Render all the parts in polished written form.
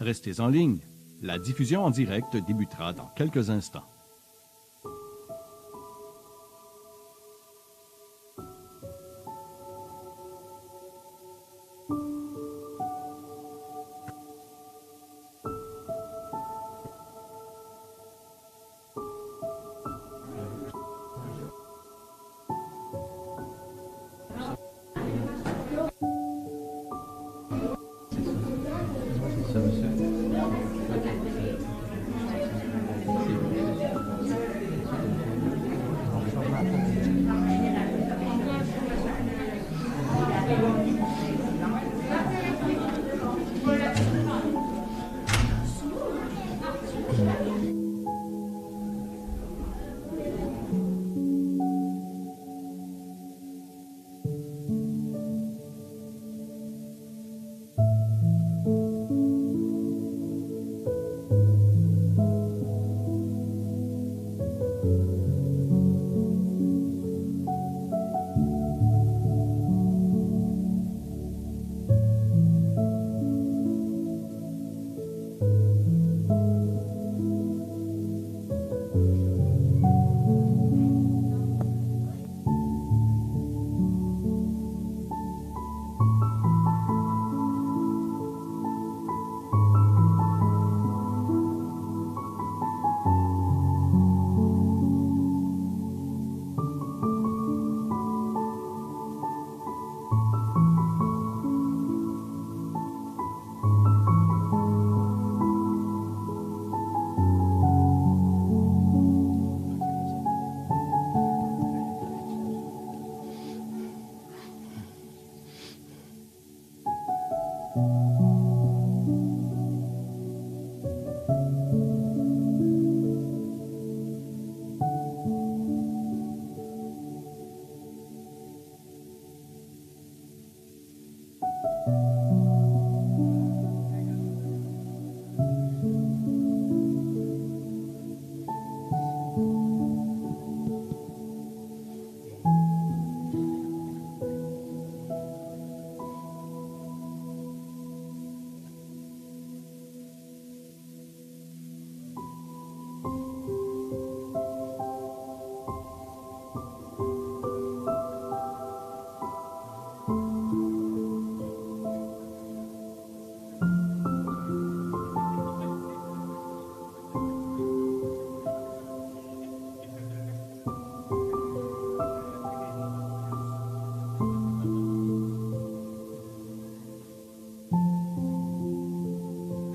Restez en ligne. La diffusion en direct débutera dans quelques instants.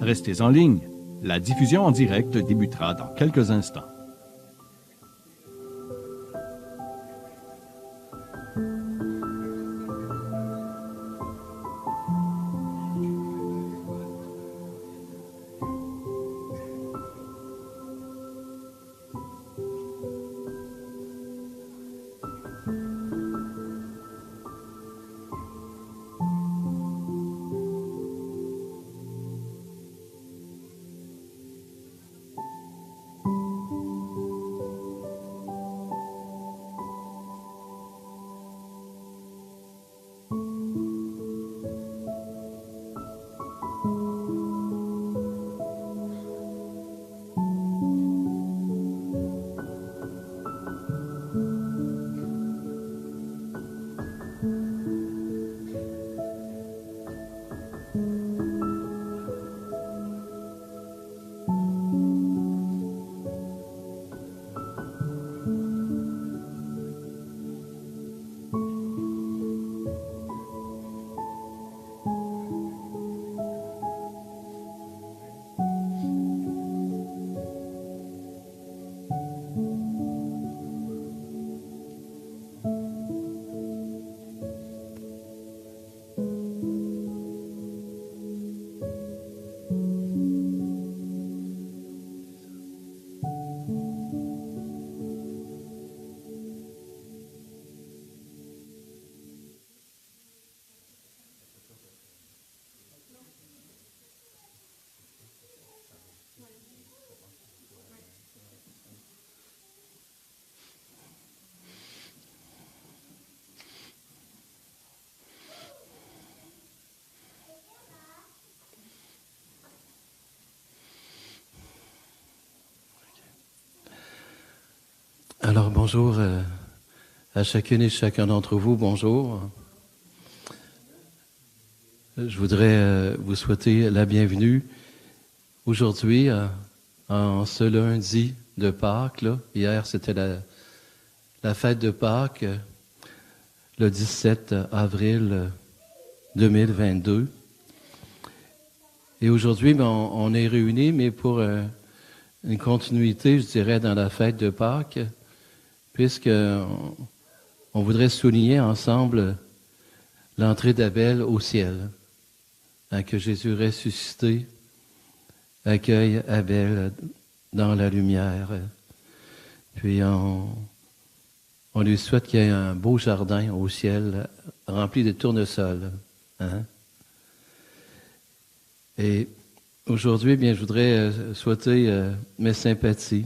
Restez en ligne. La diffusion en direct débutera dans quelques instants. Alors bonjour à chacune et chacun d'entre vous, bonjour. Je voudrais vous souhaiter la bienvenue aujourd'hui en ce lundi de Pâques. Là. Hier c'était la fête de Pâques, le 17 avril 2022. Et aujourd'hui, on est réunis, mais pour une continuité, je dirais, dans la fête de Pâques, puisqu'on voudrait souligner ensemble l'entrée d'Abel au ciel, que Jésus ressuscité accueille Abel dans la lumière. Puis on lui souhaite qu'il y ait un beau jardin au ciel rempli de tournesols. Hein? Et aujourd'hui, bien, je voudrais souhaiter mes sympathies.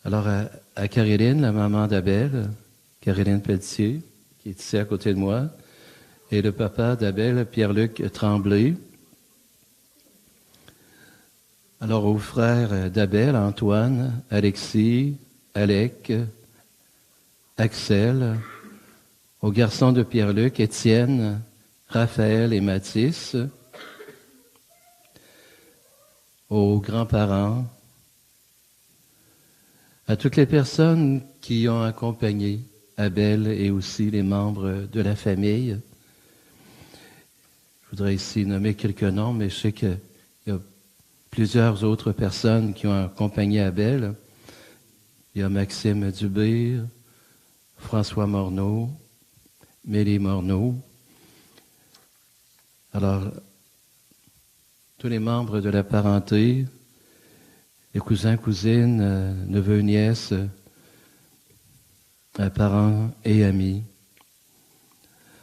Alors, à Caroline, la maman d'Abel, Caroline Pelletier, qui est ici à côté de moi, et le papa d'Abel, Pierre-Luc Tremblay. Alors, aux frères d'Abel, Antoine, Alexis, Alec, Axel, aux garçons de Pierre-Luc, Étienne, Raphaël et Mathis, aux grands-parents, à toutes les personnes qui ont accompagné Abel et aussi les membres de la famille. Je voudrais ici nommer quelques noms, mais je sais qu'il y a plusieurs autres personnes qui ont accompagné Abel. Il y a Maxime Dubé, François Morneau, Mélie Morneau. Alors, tous les membres de la parenté, les cousins, cousines, neveux, nièces, parents et amis.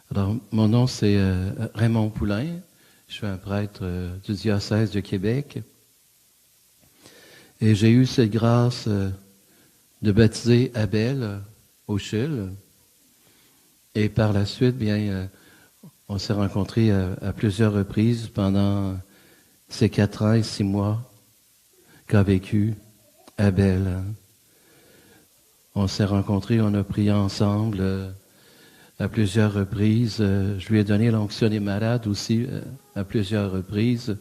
Alors, mon nom, c'est Raymond Poulain. Je suis un prêtre du diocèse de Québec. Et j'ai eu cette grâce de baptiser Abel au Chul. Et par la suite, bien, on s'est rencontrés à plusieurs reprises pendant ces 4 ans et 6 mois qu'a vécu Abel. On s'est rencontrés, on a prié ensemble à plusieurs reprises. Je lui ai donné l'onction des malades aussi à plusieurs reprises.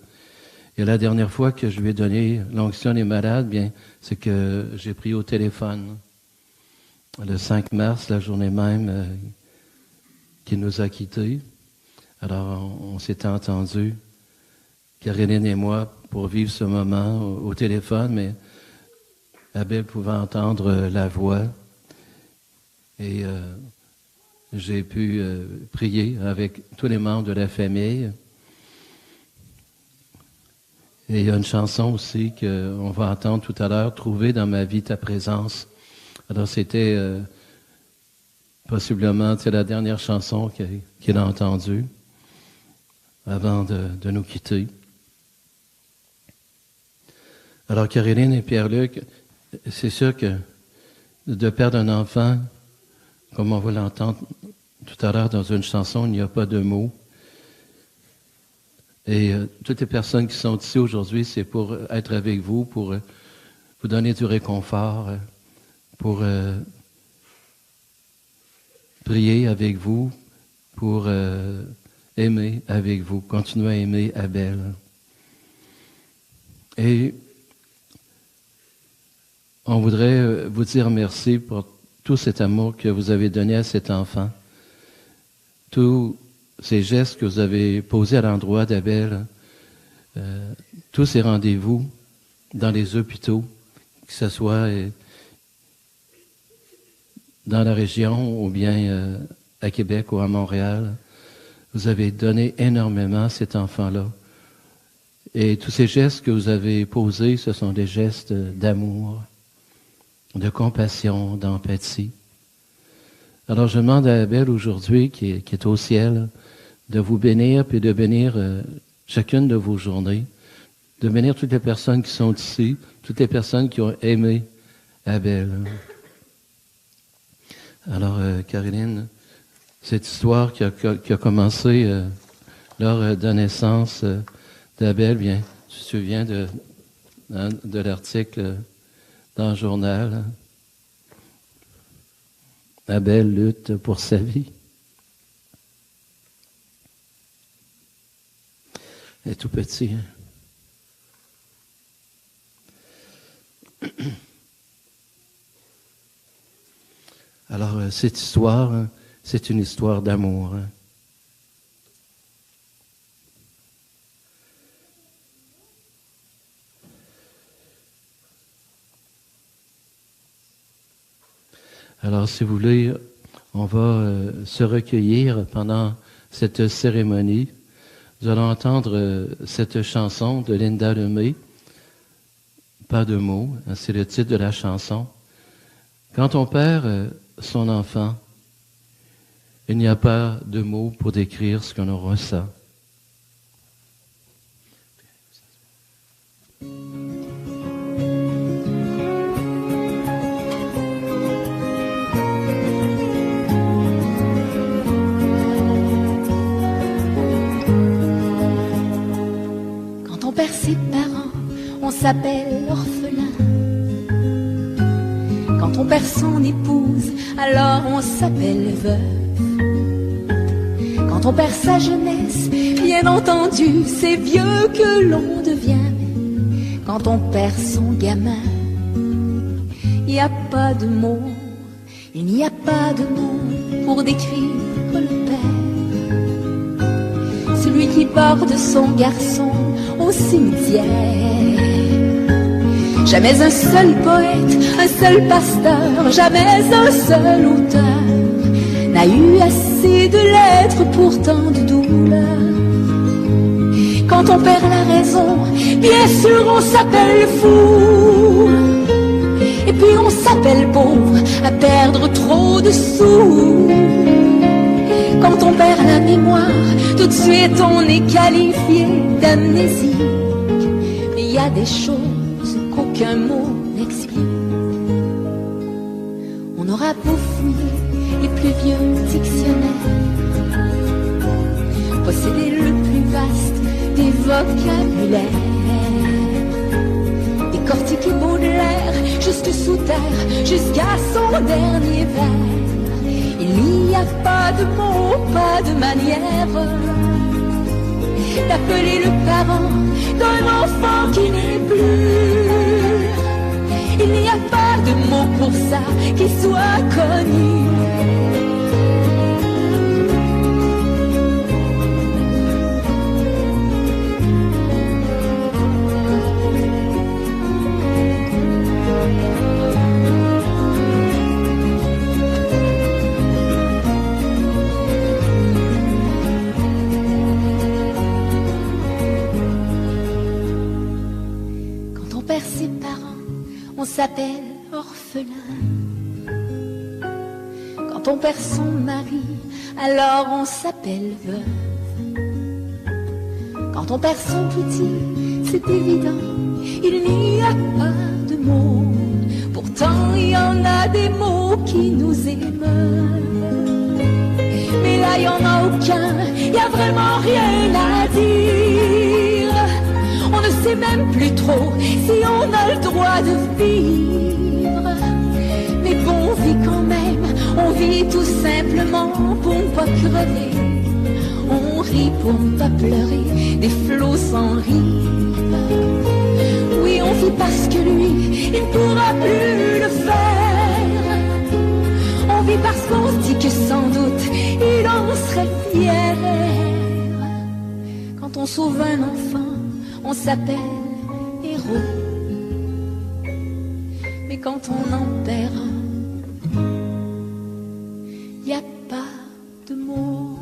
Et la dernière fois que je lui ai donné l'onction des malades, bien, c'est que j'ai pris au téléphone. Le 5 mars, la journée même qu'il nous a quittés. Alors, on s'était entendus, Caroline et moi, pour vivre ce moment au téléphone, mais Abel pouvait entendre la voix. Et j'ai pu prier avec tous les membres de la famille. Et il y a une chanson aussi qu'on va entendre tout à l'heure, « Trouver dans ma vie ta présence ». Alors c'était possiblement la dernière chanson qu'il a entendue avant de nous quitter. Alors Caroline et Pierre-Luc, c'est sûr que de perdre un enfant, comme on va l'entendre tout à l'heure dans une chanson, il n'y a pas de mots. Et toutes les personnes qui sont ici aujourd'hui, c'est pour être avec vous, pour vous donner du réconfort, pour prier avec vous, pour aimer avec vous, continuer à aimer Abel. Et on voudrait vous dire merci pour tout cet amour que vous avez donné à cet enfant. Tous ces gestes que vous avez posés à l'endroit d'Abel, tous ces rendez-vous dans les hôpitaux, que ce soit dans la région ou bien à Québec ou à Montréal, vous avez donné énormément à cet enfant-là. Et tous ces gestes que vous avez posés, ce sont des gestes d'amour, de compassion, d'empathie. Alors je demande à Abel aujourd'hui, qui est au ciel, de vous bénir, puis de bénir chacune de vos journées, de bénir toutes les personnes qui sont ici, toutes les personnes qui ont aimé Abel. Alors, Caroline, cette histoire qui a commencé lors de la naissance d'Abel, bien, tu te souviens de l'article dans le journal. Abel lutte pour sa vie. Il est tout petit. Hein? Alors, cette histoire, hein, c'est une histoire d'amour. Hein? Alors, si vous voulez, on va se recueillir pendant cette cérémonie. Nous allons entendre cette chanson de Linda Lemay, Pas de mots, hein, c'est le titre de la chanson. Quand on perd son enfant, il n'y a pas de mots pour décrire ce qu'on ressent. Quand on perd ses parents, on s'appelle orphelin. Quand on perd son épouse, alors on s'appelle veuve. Quand on perd sa jeunesse, bien entendu, c'est vieux que l'on devient. Quand on perd son gamin, il n'y a pas de mots, il n'y a pas de mots pour décrire le père. Celui qui porte son garçon au cimetière. Jamais un seul poète, un seul pasteur, jamais un seul auteur n'a eu assez de lettres pour tant de douleurs. Quand on perd la raison, bien sûr on s'appelle fou. Et puis on s'appelle pauvre à perdre trop de sous. Quand on perd la mémoire, tout de suite on est qualifié d'amnésie. Mais il y a des choses qu'aucun mot n'explique. On aura beau fouiller les plus vieux dictionnaires, posséder le plus vaste des vocabulaires, décortiquer Baudelaire jusque sous terre, jusqu'à son dernier vers. Il n'y a pas de mots, pas de manière d'appeler le parent d'un enfant qui n'est plus. Il n'y a pas de mots pour ça qui soit connu. Ses parents, on s'appelle orphelin. Quand on perd son mari, alors on s'appelle veuve. Quand on perd son petit, c'est évident, il n'y a pas de mots. Pourtant il y en a des mots qui nous émeuvent. Mais là il n'y en a aucun, il n'y a vraiment rien à dire. On ne sait même plus trop si on a le droit de vivre. Mais bon, on vit quand même, on vit tout simplement pour ne pas crever. On rit pour ne pas pleurer, des flots sans rive. Oui, on vit parce que lui, il ne pourra plus le faire. On vit parce qu'on se dit que sans doute, il en serait fier. Quand on sauve un enfant, on s'appelle héros. Mais quand on en perd un, il n'y a pas de mots.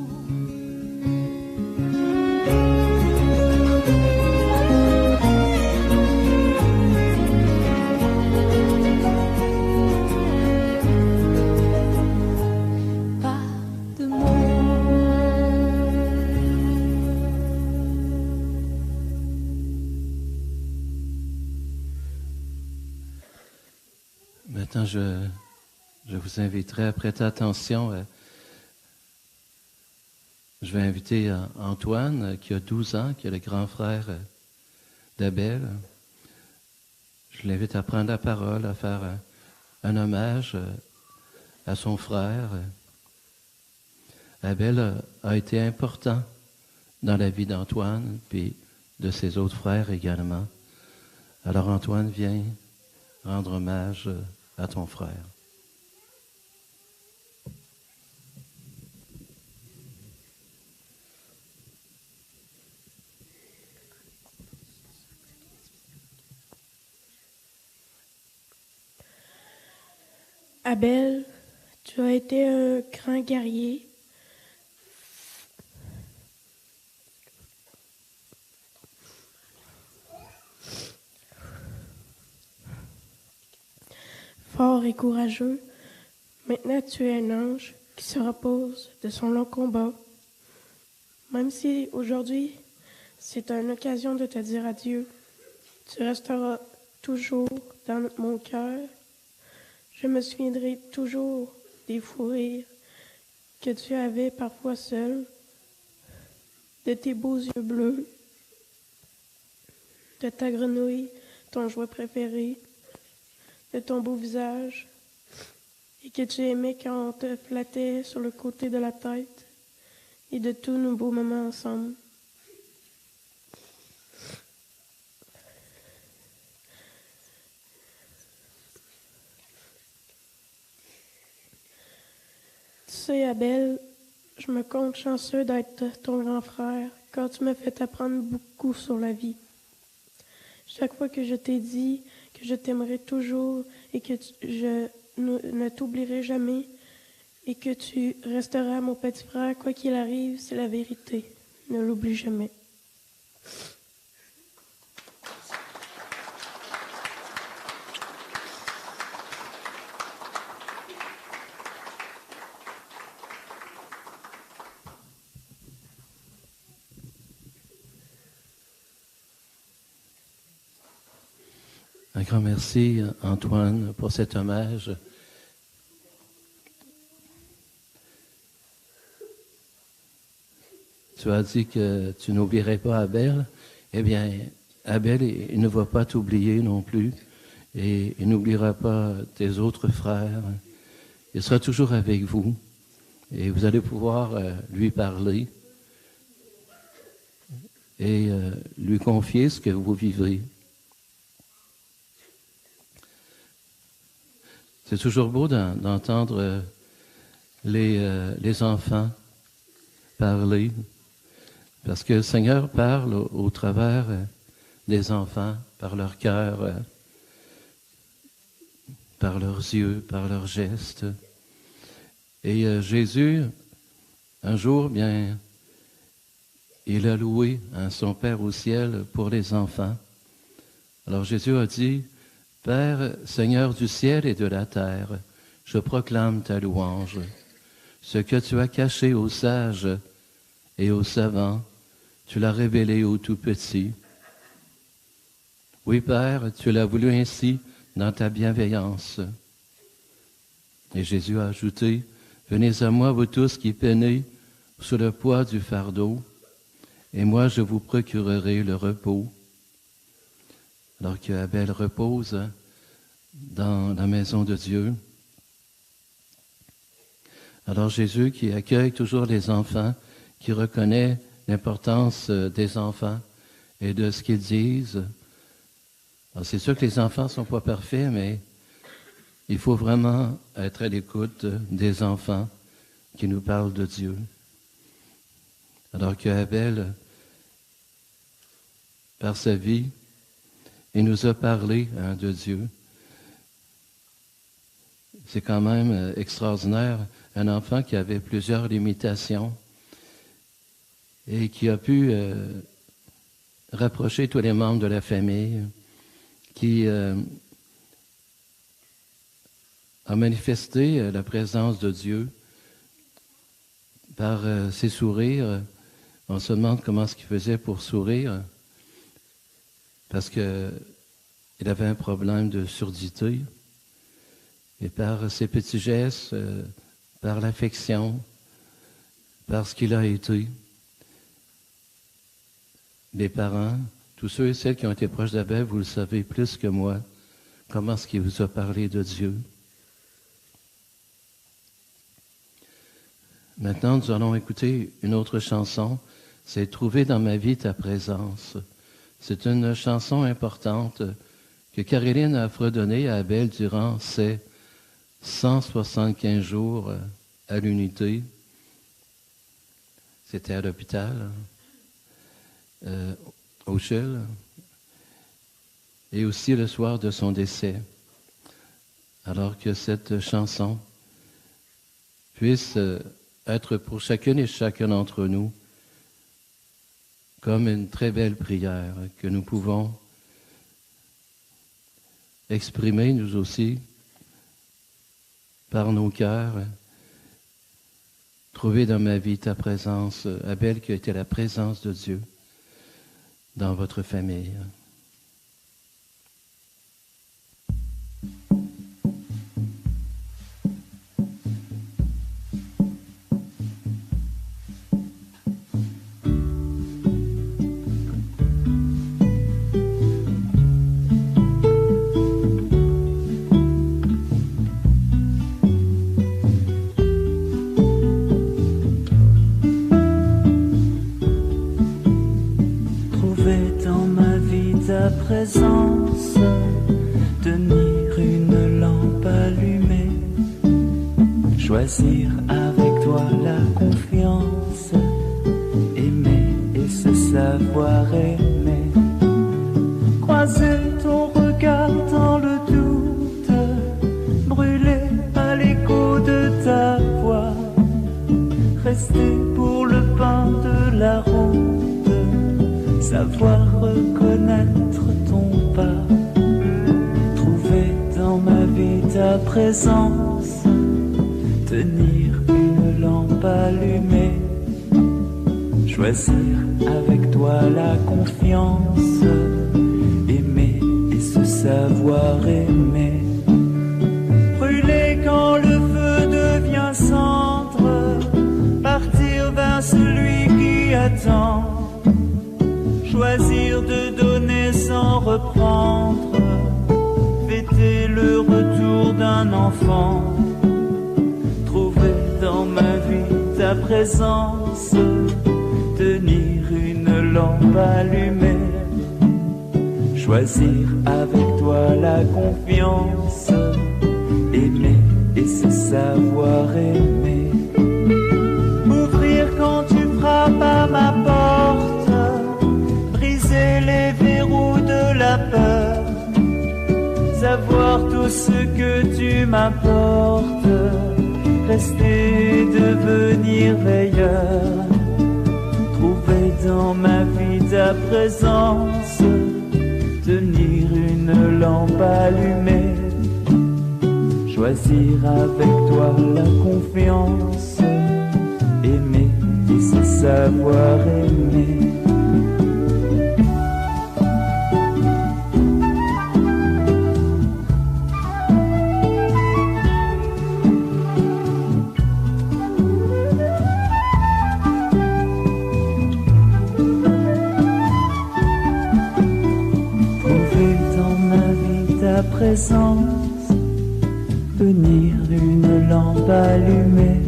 Maintenant, je vous inviterai à prêter attention. Je vais inviter Antoine, qui a 12 ans, qui est le grand frère d'Abel. Je l'invite à prendre la parole, à faire un hommage à son frère. Abel a été important dans la vie d'Antoine, puis de ses autres frères également. Alors Antoine, viens rendre hommage à ton frère. Abel, tu as été un grand guerrier. Fort et courageux. Maintenant, tu es un ange qui se repose de son long combat. Même si aujourd'hui, c'est une occasion de te dire adieu, tu resteras toujours dans mon cœur. Je me souviendrai toujours des fous rires que tu avais parfois seul, de tes beaux yeux bleus, de ta grenouille, ton jouet préféré, de ton beau visage, et que tu aimais quand on te flattait sur le côté de la tête, et de tous nos beaux moments ensemble. Tu sais, Abel, je me compte chanceux d'être ton grand frère, car tu m'as fait apprendre beaucoup sur la vie. Chaque fois que je t'ai dit que je t'aimerai toujours et que je ne t'oublierai jamais et que tu resteras mon petit frère, quoi qu'il arrive, c'est la vérité. Ne l'oublie jamais. Un grand merci, Antoine, pour cet hommage. Tu as dit que tu n'oublierais pas Abel. Eh bien, Abel, il ne va pas t'oublier non plus. Et il n'oubliera pas tes autres frères. Il sera toujours avec vous. Et vous allez pouvoir lui parler et lui confier ce que vous vivez. C'est toujours beau d'entendre les enfants parler, parce que le Seigneur parle au travers des enfants, par leur cœur, par leurs yeux, par leurs gestes. Et Jésus, un jour, bien, il a loué son Père au ciel pour les enfants. Alors Jésus a dit, Père, Seigneur du ciel et de la terre, je proclame ta louange. Ce que tu as caché aux sages et aux savants, tu l'as révélé aux tout-petits. Oui, Père, tu l'as voulu ainsi dans ta bienveillance. Et Jésus a ajouté, venez à moi, vous tous qui peinez sous le poids du fardeau, et moi je vous procurerai le repos. Alors qu'Abel repose dans la maison de Dieu. Alors Jésus qui accueille toujours les enfants, qui reconnaît l'importance des enfants et de ce qu'ils disent. Alors c'est sûr que les enfants ne sont pas parfaits, mais il faut vraiment être à l'écoute des enfants qui nous parlent de Dieu. Alors qu'Abel, par sa vie, il nous a parlé de Dieu. C'est quand même extraordinaire, un enfant qui avait plusieurs limitations et qui a pu rapprocher tous les membres de la famille, qui a manifesté la présence de Dieu par ses sourires. On se demande comment est-ce qu'il faisait pour sourire, parce qu'il avait un problème de surdité. Et par ses petits gestes, par l'affection, par ce qu'il a été, les parents, tous ceux et celles qui ont été proches d'Abel, vous le savez plus que moi, comment est-ce qu'il vous a parlé de Dieu. Maintenant, nous allons écouter une autre chanson. C'est « Trouver dans ma vie ta présence ». C'est une chanson importante que Caroline a fredonnée à Abel durant ses 175 jours à l'unité. C'était à l'hôpital, au CHUL, et aussi le soir de son décès. Alors que cette chanson puisse être pour chacune et chacun d'entre nous comme une très belle prière que nous pouvons exprimer, nous aussi, par nos cœurs. Trouver dans ma vie ta présence, Abel, qui a été la présence de Dieu dans votre famille. Présence, tenir une lampe allumée, choisir avec toi la confiance, aimer et se savoir aimer, croiser ton regard dans le doute, brûler à l'écho de ta voix, rester pour le pain de la route, savoir reconnaître ton pas, trouver dans ma vie ta présence, tenir une lampe allumée, choisir avec toi la confiance, aimer et se savoir aimer, brûler quand le feu devient cendre, partir vers celui qui attend, choisir de donner sans reprendre, fêter le retour d'un enfant, trouver dans ma vie ta présence, tenir une lampe allumée, choisir avec toi la confiance, aimer et se savoir aimer, ouvrir quand tu frappes à ma porte, les verrous de la peur, savoir tout ce que tu m'apportes, rester, devenir meilleur, trouver dans ma vie ta présence, tenir une lampe allumée, choisir avec toi la confiance, aimer et se savoir aimer. Présence, tenir une lampe allumée,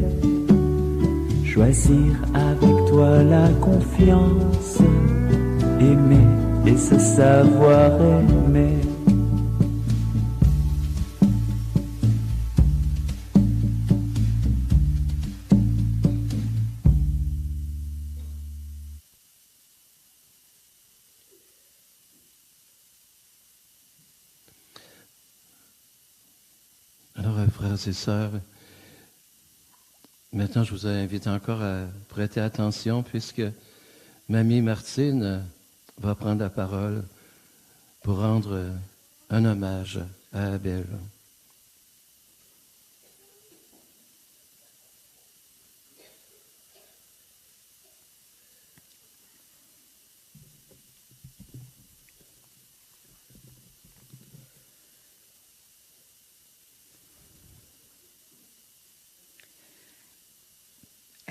choisir avec toi la confiance, aimer et se savoir aimer. Frères et sœurs, maintenant je vous invite encore à prêter attention puisque Mamie Martine va prendre la parole pour rendre un hommage à Abel.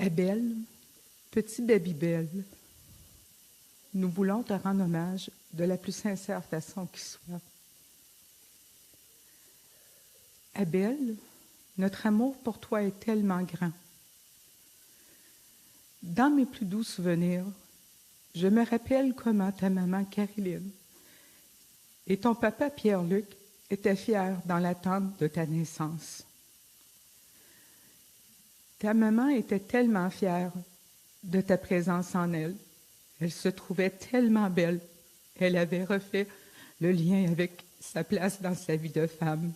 Abel, petit Babybel, nous voulons te rendre hommage de la plus sincère façon qui soit. Abel, notre amour pour toi est tellement grand. Dans mes plus doux souvenirs, je me rappelle comment ta maman Caroline et ton papa Pierre-Luc étaient fiers dans l'attente de ta naissance. Ta maman était tellement fière de ta présence en elle. Elle se trouvait tellement belle. Elle avait refait le lien avec sa place dans sa vie de femme.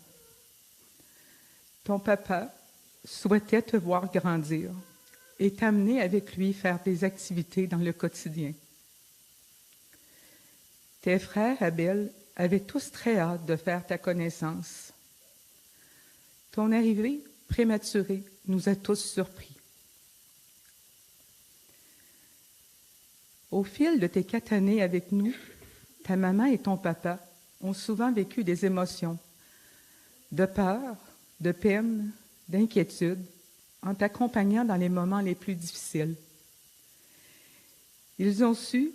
Ton papa souhaitait te voir grandir et t'amener avec lui faire des activités dans le quotidien. Tes frères, Abel, avaient tous très hâte de faire ta connaissance. Ton arrivée prématurée nous a tous surpris. Au fil de tes 4 années avec nous, ta maman et ton papa ont souvent vécu des émotions, de peur, de peine, d'inquiétude, en t'accompagnant dans les moments les plus difficiles. Ils ont su,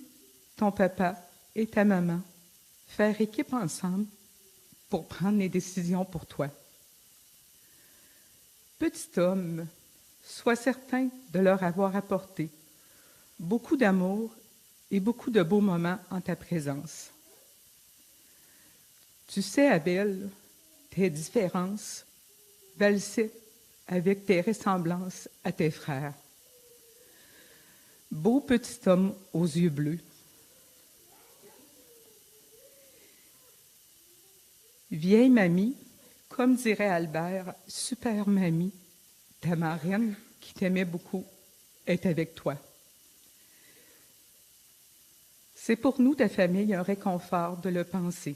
ton papa et ta maman, faire équipe ensemble pour prendre les décisions pour toi. Petit homme, sois certain de leur avoir apporté beaucoup d'amour et beaucoup de beaux moments en ta présence. Tu sais, Abel, tes différences valsaient avec tes ressemblances à tes frères. Beau petit homme aux yeux bleus. Vieille mamie, comme dirait Albert, super mamie, ta marraine qui t'aimait beaucoup est avec toi. C'est pour nous, ta famille, un réconfort de le penser.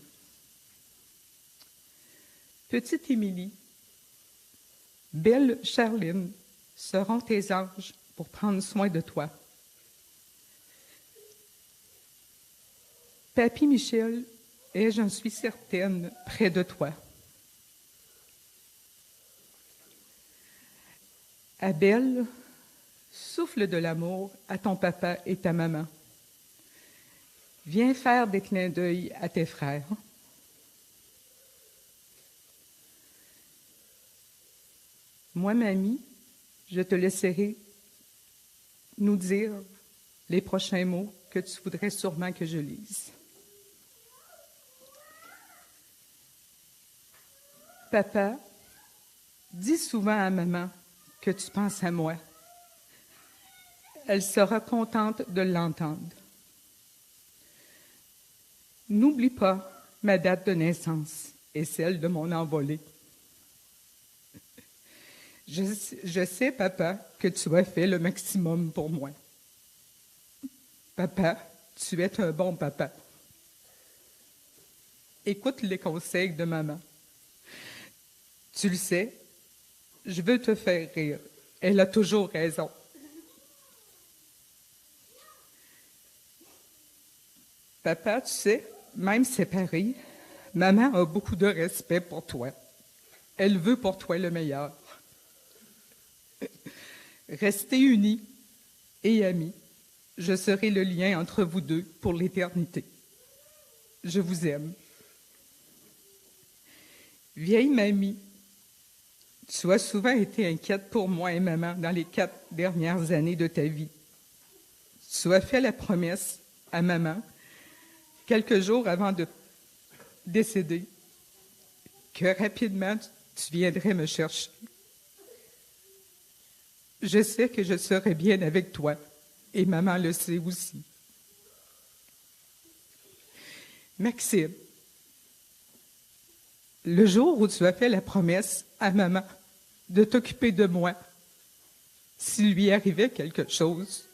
Petite Émilie, belle Charline seront tes anges pour prendre soin de toi. Papy Michel est, j'en suis certaine, près de toi. Abel, souffle de l'amour à ton papa et ta maman. Viens faire des clins d'œil à tes frères. Moi, mamie, je te laisserai nous dire les prochains mots que tu voudrais sûrement que je lise. Papa, dis souvent à maman que tu penses à moi. Elle sera contente de l'entendre. N'oublie pas ma date de naissance et celle de mon envolée. Je sais, papa, que tu as fait le maximum pour moi. Papa, tu es un bon papa. Écoute les conseils de maman. Tu le sais, je veux te faire rire. Elle a toujours raison. Papa, tu sais, même séparée, maman a beaucoup de respect pour toi. Elle veut pour toi le meilleur. Restez unis et amis. Je serai le lien entre vous deux pour l'éternité. Je vous aime. Vieille mamie, tu as souvent été inquiète pour moi et maman dans les 4 dernières années de ta vie. Tu as fait la promesse à maman, quelques jours avant de décéder, que rapidement tu viendrais me chercher. Je sais que je serai bien avec toi, et maman le sait aussi. Maxime, le jour où tu as fait la promesse à maman de t'occuper de moi, s'il lui arrivait quelque chose,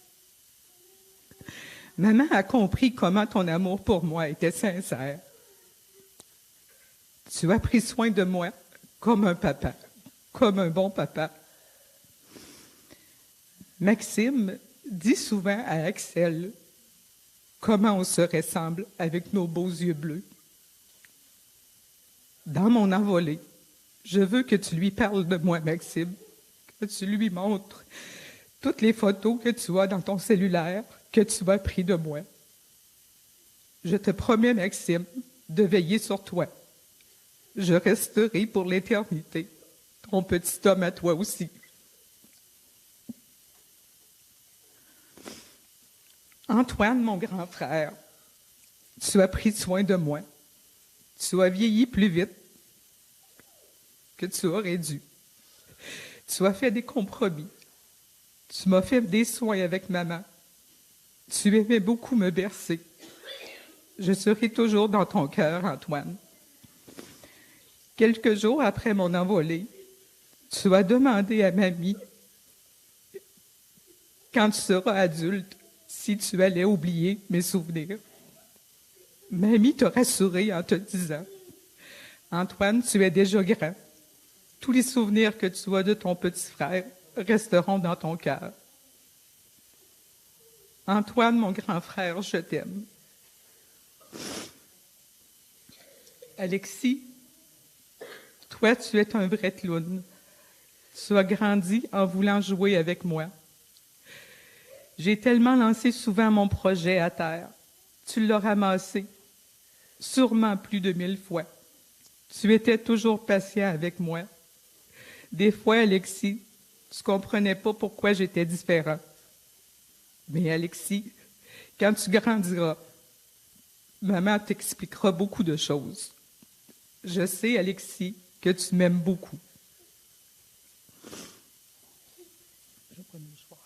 maman a compris comment ton amour pour moi était sincère. Tu as pris soin de moi comme un papa, comme un bon papa. Maxime dit souvent à Axel comment on se ressemble avec nos beaux yeux bleus. Dans mon envolée, je veux que tu lui parles de moi, Maxime, que tu lui montres toutes les photos que tu as dans ton cellulaire, que tu as pris de moi. Je te promets, Maxime, de veiller sur toi. Je resterai pour l'éternité, ton petit homme à toi aussi. Antoine, mon grand frère, tu as pris soin de moi. Tu as vieilli plus vite que tu aurais dû. Tu as fait des compromis. Tu m'as fait des soins avec maman. Tu aimais beaucoup me bercer. Je serai toujours dans ton cœur, Antoine. Quelques jours après mon envolée, tu as demandé à mamie, quand tu seras adulte, si tu allais oublier mes souvenirs. Mamie t'a rassuré en te disant, Antoine, tu es déjà grand. Tous les souvenirs que tu as de ton petit frère resteront dans ton cœur. Antoine, mon grand frère, je t'aime. Alexis, toi, tu es un vrai clown. Tu as grandi en voulant jouer avec moi. J'ai tellement lancé souvent mon projet à terre. Tu l'as ramassé, sûrement plus de 1000 fois. Tu étais toujours patient avec moi. Des fois, Alexis, tu comprenais pas pourquoi j'étais différent. Mais Alexis, quand tu grandiras, maman t'expliquera beaucoup de choses. Je sais, Alexis, que tu m'aimes beaucoup. Je prends le choix.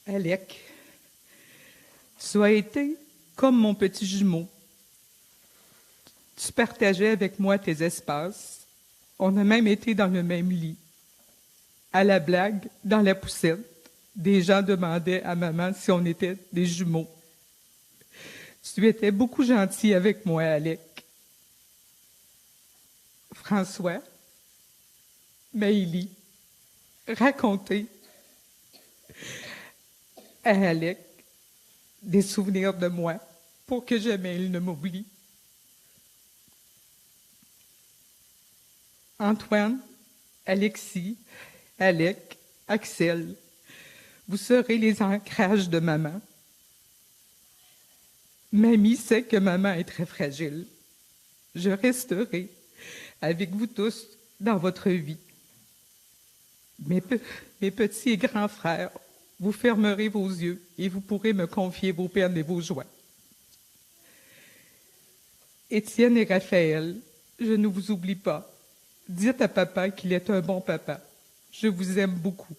Alec, tu as été comme mon petit jumeau. Tu partageais avec moi tes espaces. On a même été dans le même lit. À la blague, dans la poussette, des gens demandaient à maman si on était des jumeaux. Tu étais beaucoup gentil avec moi, Alec. François, Maëlie, racontez à Alec des souvenirs de moi pour que jamais il ne m'oublie. Antoine, Alexis, Alec, Axel, vous serez les ancrages de maman. Mamie sait que maman est très fragile. Je resterai avec vous tous dans votre vie. Mes petits et grands frères, vous fermerez vos yeux et vous pourrez me confier vos peines et vos joies. Étienne et Raphaël, je ne vous oublie pas. Dites à papa qu'il est un bon papa. Je vous aime beaucoup.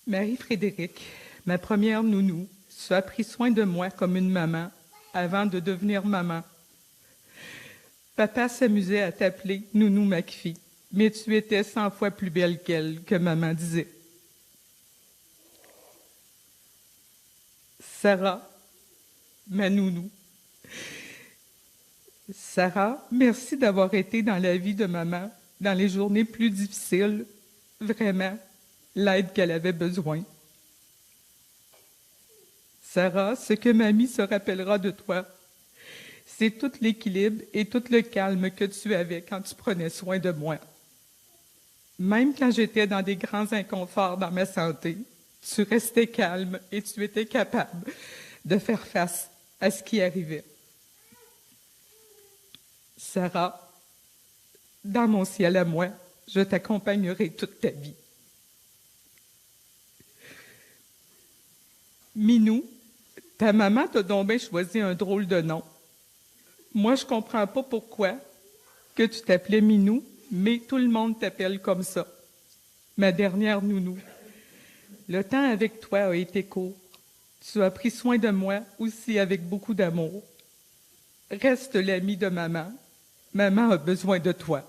Marie-Frédérique, ma première nounou, tu as pris soin de moi comme une maman avant de devenir maman. Papa s'amusait à t'appeler Nounou McPhee, mais tu étais 100 fois plus belle qu'elle, que maman disait. Sarah, ma nounou. Sarah, merci d'avoir été dans la vie de maman, dans les journées plus difficiles, vraiment, l'aide qu'elle avait besoin. Sarah, ce que mamie se rappellera de toi, c'est tout l'équilibre et tout le calme que tu avais quand tu prenais soin de moi. Même quand j'étais dans des grands inconforts dans ma santé, tu restais calme et tu étais capable de faire face à ce qui arrivait. Sarah, dans mon ciel à moi, je t'accompagnerai toute ta vie. Minou, ta maman t'a donc bien choisi un drôle de nom. Moi, je comprends pas pourquoi que tu t'appelais Minou, mais tout le monde t'appelle comme ça. Ma dernière nounou. Le temps avec toi a été court. Tu as pris soin de moi aussi avec beaucoup d'amour. Reste l'ami de maman. Maman a besoin de toi.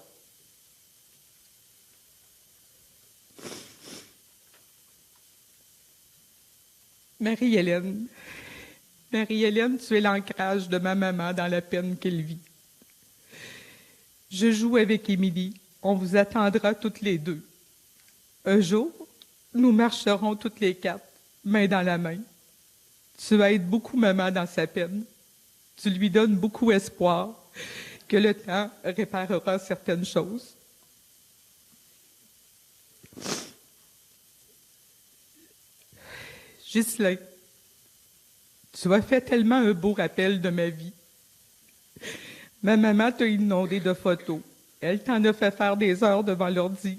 Marie-Hélène. Marie-Hélène, tu es l'ancrage de ma maman dans la peine qu'elle vit. Je joue avec Émilie. On vous attendra toutes les deux. Un jour, nous marcherons toutes les quatre, main dans la main. Tu aides beaucoup maman dans sa peine. Tu lui donnes beaucoup espoir que le temps réparera certaines choses. Ghislain, tu as fait tellement un beau rappel de ma vie. Ma maman t'a inondé de photos. Elle t'en a fait faire des heures devant l'ordi.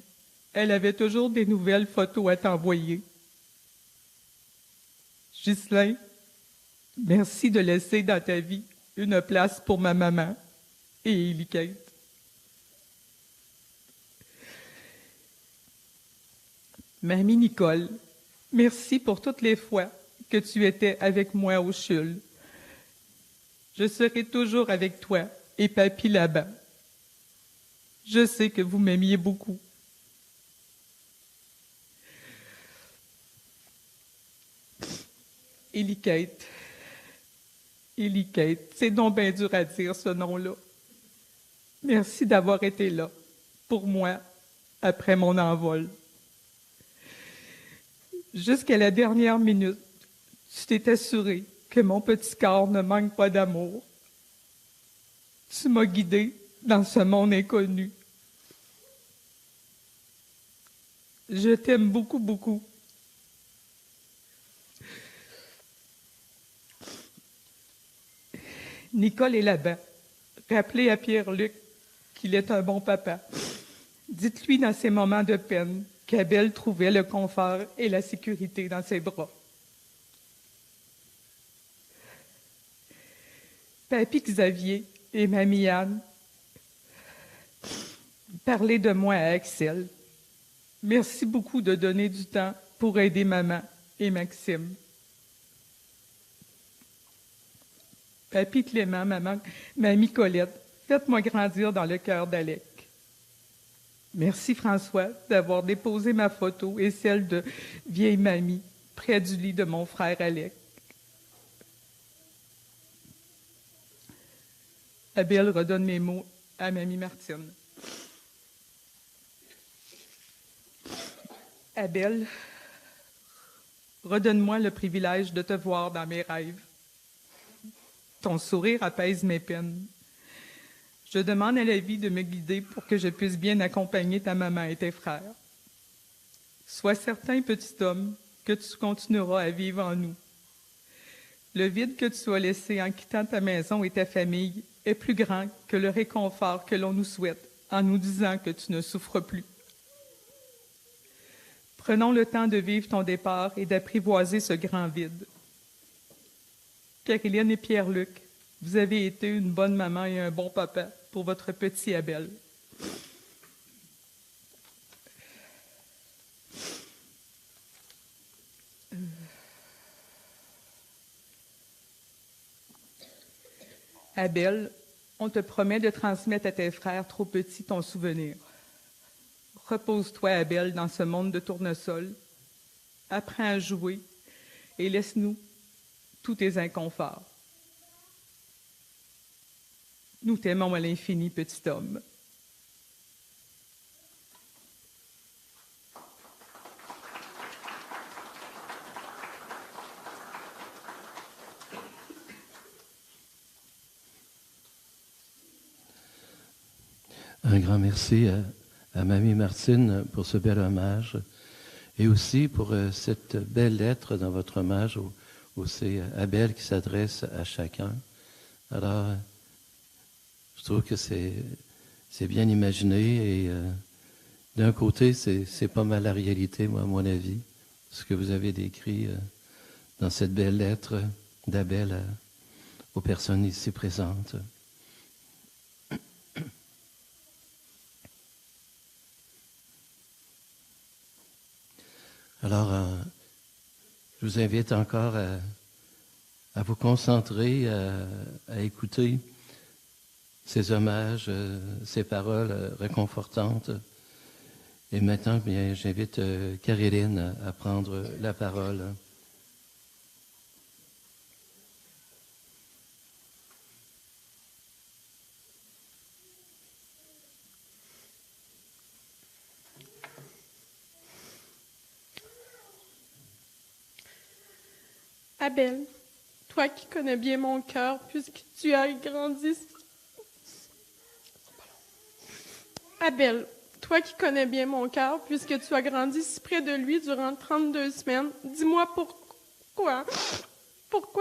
Elle avait toujours des nouvelles photos à t'envoyer. Ghislain, merci de laisser dans ta vie une place pour ma maman et Élie-Kate. Mamie Nicole, merci pour toutes les fois que tu étais avec moi au CHUL. Je serai toujours avec toi et papy là-bas. Je sais que vous m'aimiez beaucoup. Élie-Kate. Élie-Kate, c'est donc bien dur à dire ce nom-là. Merci d'avoir été là pour moi après mon envol. Jusqu'à la dernière minute, tu t'es assuré que mon petit corps ne manque pas d'amour. Tu m'as guidée dans ce monde inconnu. Je t'aime beaucoup, beaucoup. Nicole est là-bas. Rappelez à Pierre-Luc qu'il est un bon papa. Dites-lui dans ses moments de peine qu'Abel trouvait le confort et la sécurité dans ses bras. Papy Xavier et Mamie Anne, parlez de moi à Axel. Merci beaucoup de donner du temps pour aider maman et Maxime. Papy Clément, mamie Colette, faites-moi grandir dans le cœur d'Alec. Merci François d'avoir déposé ma photo et celle de vieille mamie près du lit de mon frère Alec. Abel redonne mes mots à mamie Martine. Abel, redonne-moi le privilège de te voir dans mes rêves. Ton sourire apaise mes peines. Je demande à la vie de me guider pour que je puisse bien accompagner ta maman et tes frères. Sois certain, petit homme, que tu continueras à vivre en nous. Le vide que tu as laissé en quittant ta maison et ta famille est plus grand que le réconfort que l'on nous souhaite en nous disant que tu ne souffres plus. Prenons le temps de vivre ton départ et d'apprivoiser ce grand vide. Caroline et Pierre-Luc, vous avez été une bonne maman et un bon papa pour votre petit Abel. Abel, on te promet de transmettre à tes frères trop petits ton souvenir. Repose-toi, Abel, dans ce monde de tournesol. Apprends à jouer et laisse-nous tous tes inconforts. Nous t'aimons à l'infini, petit homme. Un grand merci à Mamie Martine pour ce bel hommage et aussi pour cette belle lettre dans votre hommage où c'est Abel qui s'adresse à chacun. Alors, je trouve que c'est bien imaginé et d'un côté, c'est pas mal la réalité, moi, à mon avis, ce que vous avez décrit dans cette belle lettre d'Abel aux personnes ici présentes. Alors, je vous invite encore à vous concentrer, à écouter ces hommages, ces paroles réconfortantes. Et maintenant, bien, j'invite Caroline à prendre la parole. Abel, toi qui connais bien mon cœur, puisque tu as grandi... Abel, toi qui connais bien mon cœur, puisque tu as grandi si près de lui durant 32 semaines, dis-moi pourquoi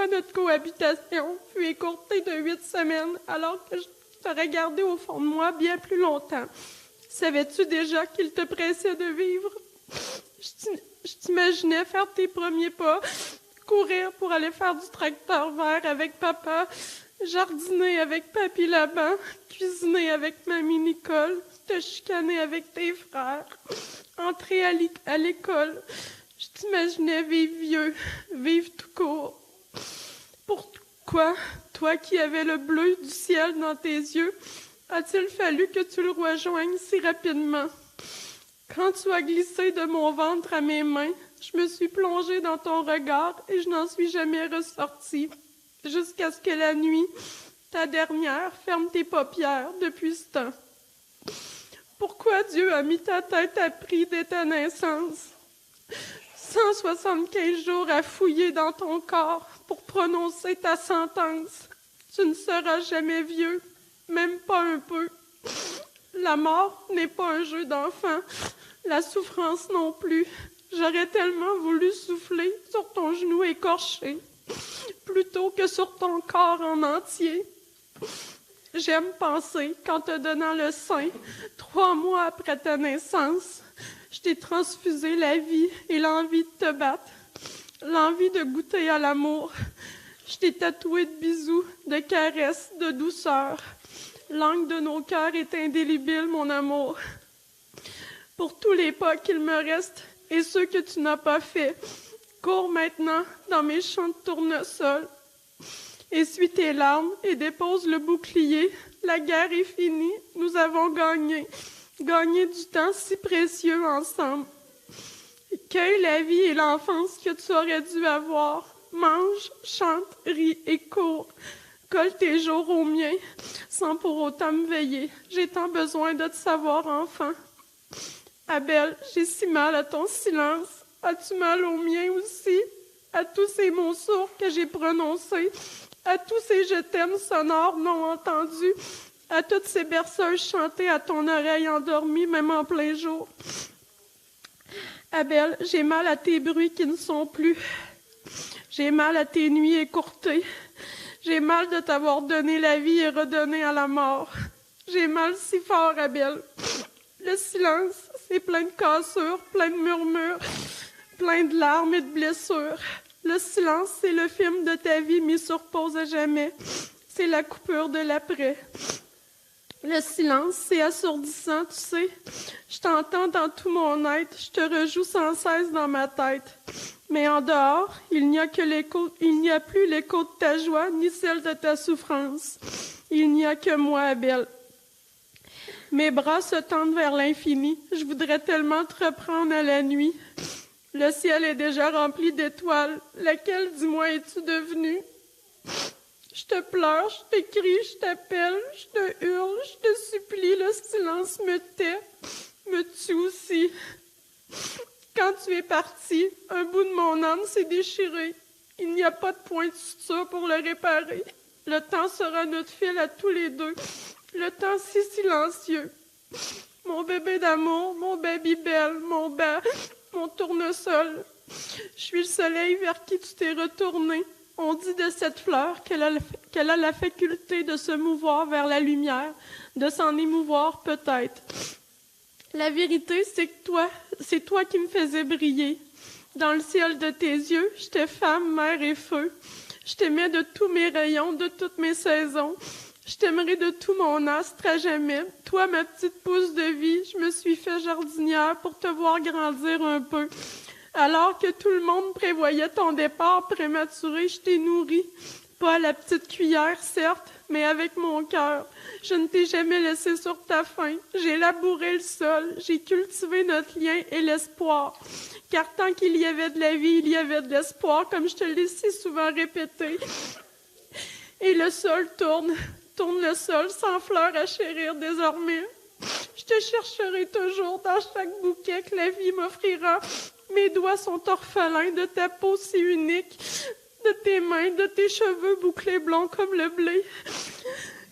notre cohabitation fut écourtée de 8 semaines alors que t'aurais gardé au fond de moi bien plus longtemps. Savais-tu déjà qu'il te pressait de vivre? Je t'imaginais faire tes premiers pas, courir pour aller faire du tracteur vert avec papa, jardiner avec papy Laban, cuisiner avec mamie Nicole, te chicaner avec tes frères, entrer à l'école. Je t'imaginais vivre vieux, vivre tout court. Pourquoi, toi qui avais le bleu du ciel dans tes yeux, a-t-il fallu que tu le rejoignes si rapidement? Quand tu as glissé de mon ventre à mes mains, je me suis plongée dans ton regard et je n'en suis jamais ressortie, jusqu'à ce que la nuit, ta dernière, ferme tes paupières depuis ce temps. Pourquoi Dieu a mis ta tête à prix dès ta naissance? 175 jours à fouiller dans ton corps pour prononcer ta sentence. Tu ne seras jamais vieux, même pas un peu. La mort n'est pas un jeu d'enfant, la souffrance non plus. J'aurais tellement voulu souffler sur ton genou écorché, plutôt que sur ton corps en entier. J'aime penser qu'en te donnant le sein, 3 mois après ta naissance, je t'ai transfusé la vie et l'envie de te battre, l'envie de goûter à l'amour. Je t'ai tatoué de bisous, de caresses, de douceur. L'angle de nos cœurs est indélébile, mon amour. Pour tous les pas qu'il me reste et ceux que tu n'as pas faits, cours maintenant dans mes champs de tournesol. Essuie tes larmes et dépose le bouclier. La guerre est finie, nous avons gagné. Gagné du temps si précieux ensemble. Cueille la vie et l'enfance que tu aurais dû avoir. Mange, chante, ris et cours. Colle tes jours aux miens, sans pour autant me veiller. J'ai tant besoin de te savoir, enfant. Abel, j'ai si mal à ton silence. As-tu mal au mien aussi? À tous ces mots sourds que j'ai prononcés, à tous ces je t'aime sonores non entendus, à toutes ces berceuses chantées à ton oreille endormie, même en plein jour. Abel, j'ai mal à tes bruits qui ne sont plus. J'ai mal à tes nuits écourtées. J'ai mal de t'avoir donné la vie et redonné à la mort. J'ai mal si fort, Abel. Le silence, c'est plein de cassures, plein de murmures, plein de larmes et de blessures. Le silence, c'est le film de ta vie mis sur pause à jamais. C'est la coupure de l'après. Le silence, c'est assourdissant, tu sais. Je t'entends dans tout mon être, je te rejoue sans cesse dans ma tête. Mais en dehors, il n'y a plus l'écho de ta joie, ni celle de ta souffrance. Il n'y a que moi, Abel. Mes bras se tendent vers l'infini. Je voudrais tellement te reprendre à la nuit. Le ciel est déjà rempli d'étoiles. Laquelle, dis-moi, es-tu devenue? Je te pleure, je t'écris, je t'appelle, je te hurle, je te supplie, le silence me tait, me tue aussi. Quand tu es parti, un bout de mon âme s'est déchiré. Il n'y a pas de point de suture pour le réparer. Le temps sera notre fil à tous les deux. Le temps si silencieux. Mon bébé d'amour, mon Babybel, mon tournesol. Je suis le soleil vers qui tu t'es retourné. On dit de cette fleur qu'elle a la faculté de se mouvoir vers la lumière, de s'en émouvoir peut-être. La vérité, c'est toi qui me faisais briller. Dans le ciel de tes yeux, j'étais femme, mère et feu. Je t'aimais de tous mes rayons, de toutes mes saisons. Je t'aimerai de tout mon astre à jamais. Toi, ma petite pousse de vie, je me suis fait jardinière pour te voir grandir un peu. Alors que tout le monde prévoyait ton départ prématuré, je t'ai nourri. Pas à la petite cuillère, certes, mais avec mon cœur. Je ne t'ai jamais laissé sur ta faim. J'ai labouré le sol, j'ai cultivé notre lien et l'espoir. Car tant qu'il y avait de la vie, il y avait de l'espoir, comme je te l'ai si souvent répété. Et le sol tourne le sol sans fleurs à chérir désormais. Je te chercherai toujours dans chaque bouquet que la vie m'offrira. Mes doigts sont orphelins de ta peau si unique, de tes mains, de tes cheveux bouclés blonds comme le blé.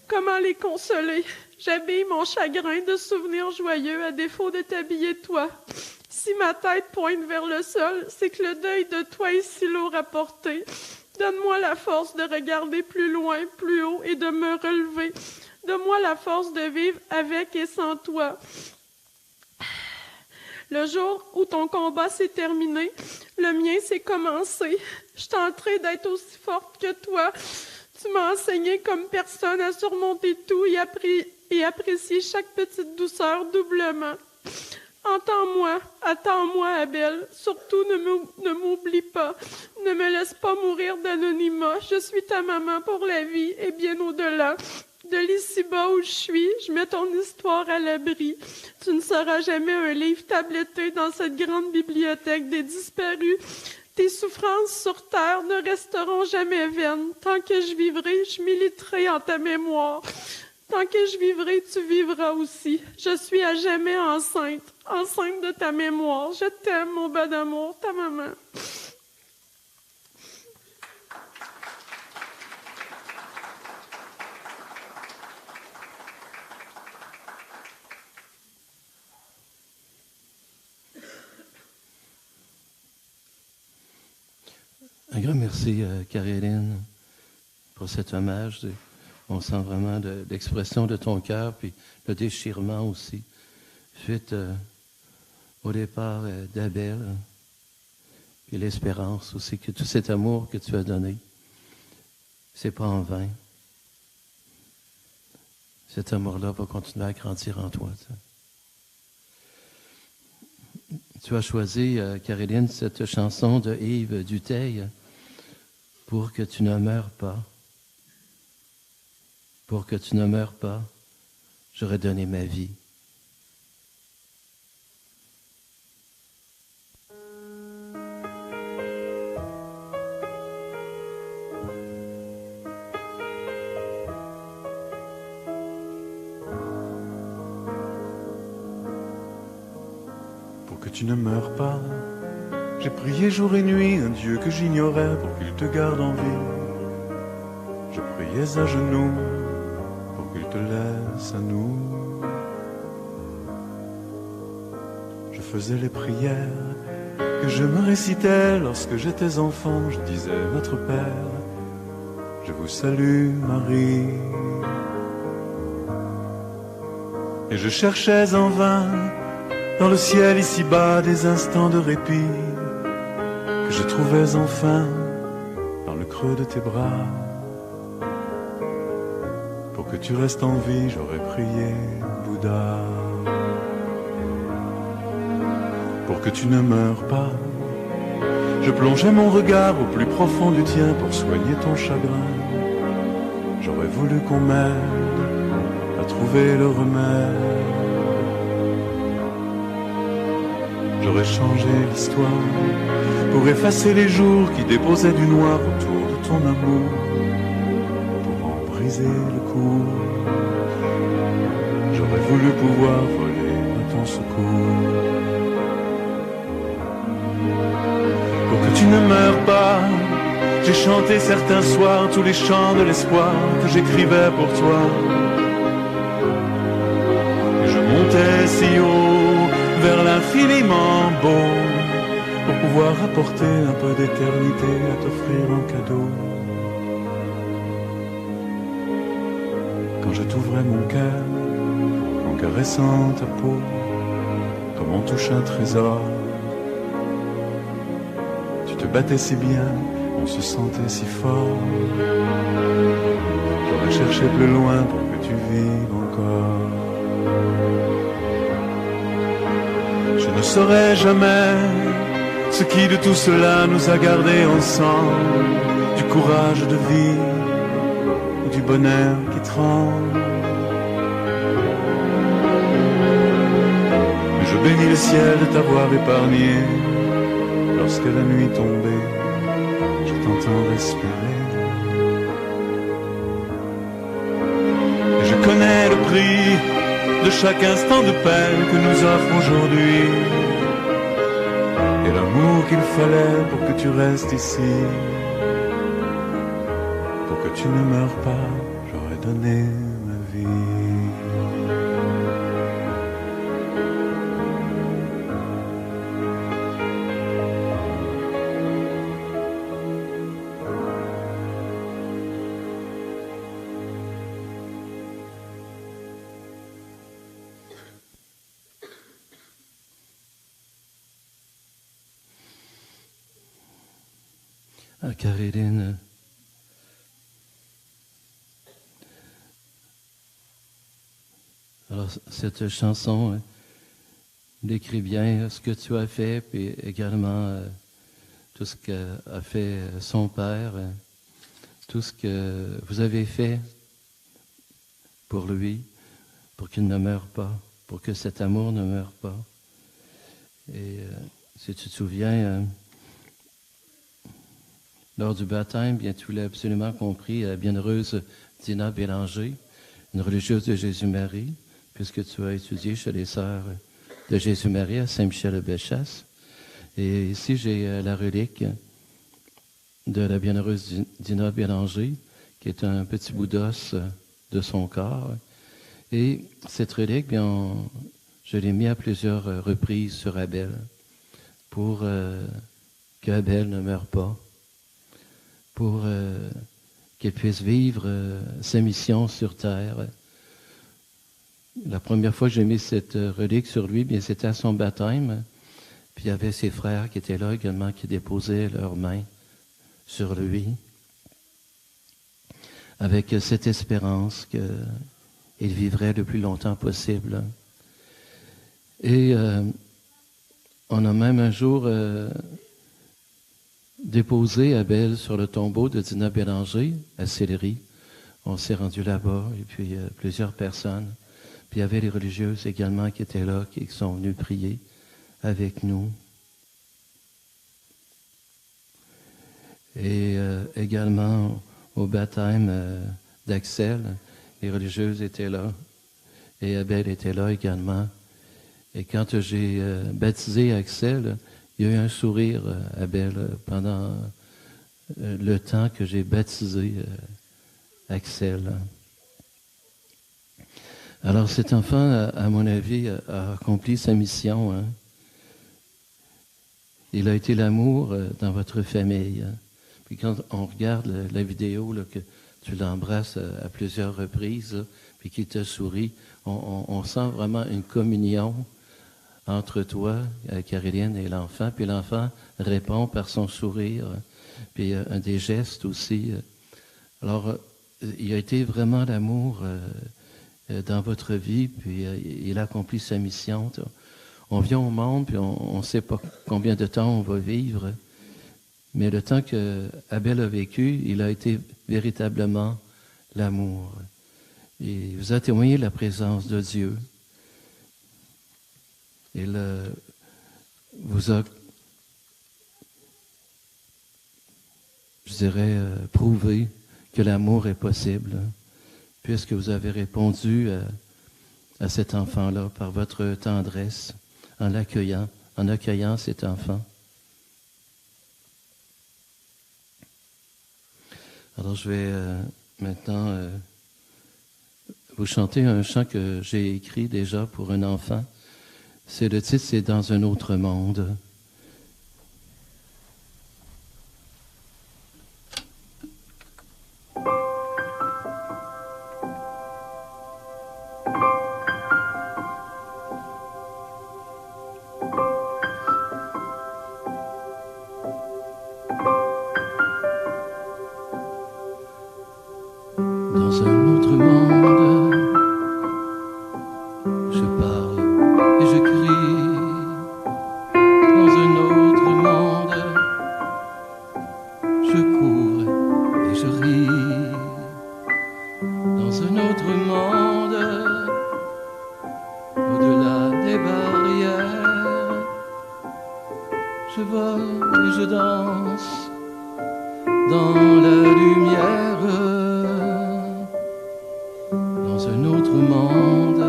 Comment les consoler? J'habille mon chagrin de souvenirs joyeux à défaut de t'habiller toi. Si ma tête pointe vers le sol, c'est que le deuil de toi est si lourd à porter. Donne-moi la force de regarder plus loin, plus haut et de me relever. Donne-moi la force de vivre avec et sans toi. Le jour où ton combat s'est terminé, le mien s'est commencé. Je tenterai d'être aussi forte que toi. Tu m'as enseigné comme personne à surmonter tout et apprécier chaque petite douceur doublement. Entends-moi, attends-moi, Abel. Surtout, ne m'oublie pas. Ne me laisse pas mourir d'anonymat. Je suis ta maman pour la vie et bien au-delà. De l'ici-bas où je suis, je mets ton histoire à l'abri. Tu ne seras jamais un livre tabletté dans cette grande bibliothèque des disparus. Tes souffrances sur terre ne resteront jamais vaines. Tant que je vivrai, je militerai en ta mémoire. Tant que je vivrai, tu vivras aussi. Je suis à jamais enceinte de ta mémoire. Je t'aime, mon bas d'amour, ta maman. Un grand merci, Caroline, pour cet hommage. On sent vraiment l'expression de ton cœur, puis le déchirement aussi, suite au départ d'Abel, puis l'espérance aussi, que tout cet amour que tu as donné, c'est pas en vain. Cet amour-là va continuer à grandir en toi. Tu as choisi, Caroline, cette chanson de Yves Dutheil, pour que tu ne meurs pas. Pour que tu ne meurs pas, j'aurais donné ma vie. Pour que tu ne meurs pas, j'ai prié jour et nuit un Dieu que j'ignorais pour qu'il te garde en vie. Je priais à genoux pour qu'il te laisse à nous. Je faisais les prières que je me récitais lorsque j'étais enfant. Je disais Notre Père, je vous salue Marie. Et je cherchais en vain dans le ciel ici-bas des instants de répit que je trouvais enfin dans le creux de tes bras. Pour que tu restes en vie, j'aurais prié Bouddha. Pour que tu ne meurs pas, je plongeais mon regard au plus profond du tien pour soigner ton chagrin. J'aurais voulu qu'on m'aide à trouver le remède. J'aurais changé l'histoire pour effacer les jours qui déposaient du noir autour de ton amour, pour en briser le cours. J'aurais voulu pouvoir voler à ton secours. Pour que tu ne meurs pas, j'ai chanté certains soirs tous les chants de l'espoir que j'écrivais pour toi. Et je montais si haut vers l'infiniment beau, pour pouvoir apporter un peu d'éternité à t'offrir en cadeau. Quand je t'ouvrais mon cœur, en caressant ta peau, comme on touche un trésor, tu te battais si bien, on se sentait si fort. J'aurais cherché plus loin pour que tu vives encore. Je ne saurais jamais ce qui de tout cela nous a gardés ensemble, du courage de vivre ou du bonheur qui tremble. Mais je bénis le ciel de t'avoir épargné. Lorsque la nuit tombait, je t'entends respirer. Et je connais le prix de chaque instant de peine que nous offre aujourd'hui, et l'amour qu'il fallait pour que tu restes ici. Pour que tu ne meurs pas, j'aurais donné ma vie. à Caroline. Alors, cette chanson décrit bien ce que tu as fait, puis également tout ce qu'a fait son père, tout ce que vous avez fait pour lui, pour qu'il ne meure pas, pour que cet amour ne meure pas. Et si tu te souviens, lors du baptême, bien tu l'as absolument compris, la bienheureuse Dina Bélanger, une religieuse de Jésus-Marie, puisque tu as étudié chez les sœurs de Jésus-Marie à Saint-Michel-de-Bellechasse. Et ici, j'ai la relique de la bienheureuse Dina Bélanger, qui est un petit bout d'os de son corps. Et cette relique, bien, je l'ai mis à plusieurs reprises sur Abel, pour qu'Abel ne meure pas, pour qu'il puisse vivre sa mission sur terre. La première fois que j'ai mis cette relique sur lui, bien, c'était à son baptême. Puis il y avait ses frères qui étaient là également, qui déposaient leurs mains sur lui, avec cette espérance qu'il vivrait le plus longtemps possible. Et on a même un jour déposé Abel sur le tombeau de Dina Bélanger à Sillery. On s'est rendu là-bas, et puis plusieurs personnes. Puis il y avait les religieuses également qui étaient là, qui sont venues prier avec nous. Et également au baptême d'Axel, les religieuses étaient là. Et Abel était là également. Et quand j'ai baptisé Axel, il y a eu un sourire, Abel, pendant le temps que j'ai baptisé Axel. Alors cet enfant, à mon avis, a accompli sa mission. Hein. Il a été l'amour dans votre famille. Puis quand on regarde la vidéo, là, que tu l'embrasses à plusieurs reprises, là, puis qu'il te sourit, on sent vraiment une communion entre toi, Caroline, et l'enfant. Puis l'enfant répond par son sourire, puis un des gestes aussi. Alors, il a été vraiment l'amour dans votre vie, puis il a accompli sa mission. On vient au monde, puis on ne sait pas combien de temps on va vivre, mais le temps que Abel a vécu, il a été véritablement l'amour. Il vous a témoigné la présence de Dieu. Il vous a, je dirais, prouvé que l'amour est possible, puisque vous avez répondu à cet enfant-là par votre tendresse, en accueillant cet enfant. Alors je vais maintenant vous chanter un chant que j'ai écrit déjà pour un enfant. Le titre, c'est « Dans un autre monde ». Dans un autre monde, je parle et je crie. Dans un autre monde, je cours et je ris. Dans un autre monde, au-delà des barrières, je vole et je danse dans la lumière. Dans un autre monde,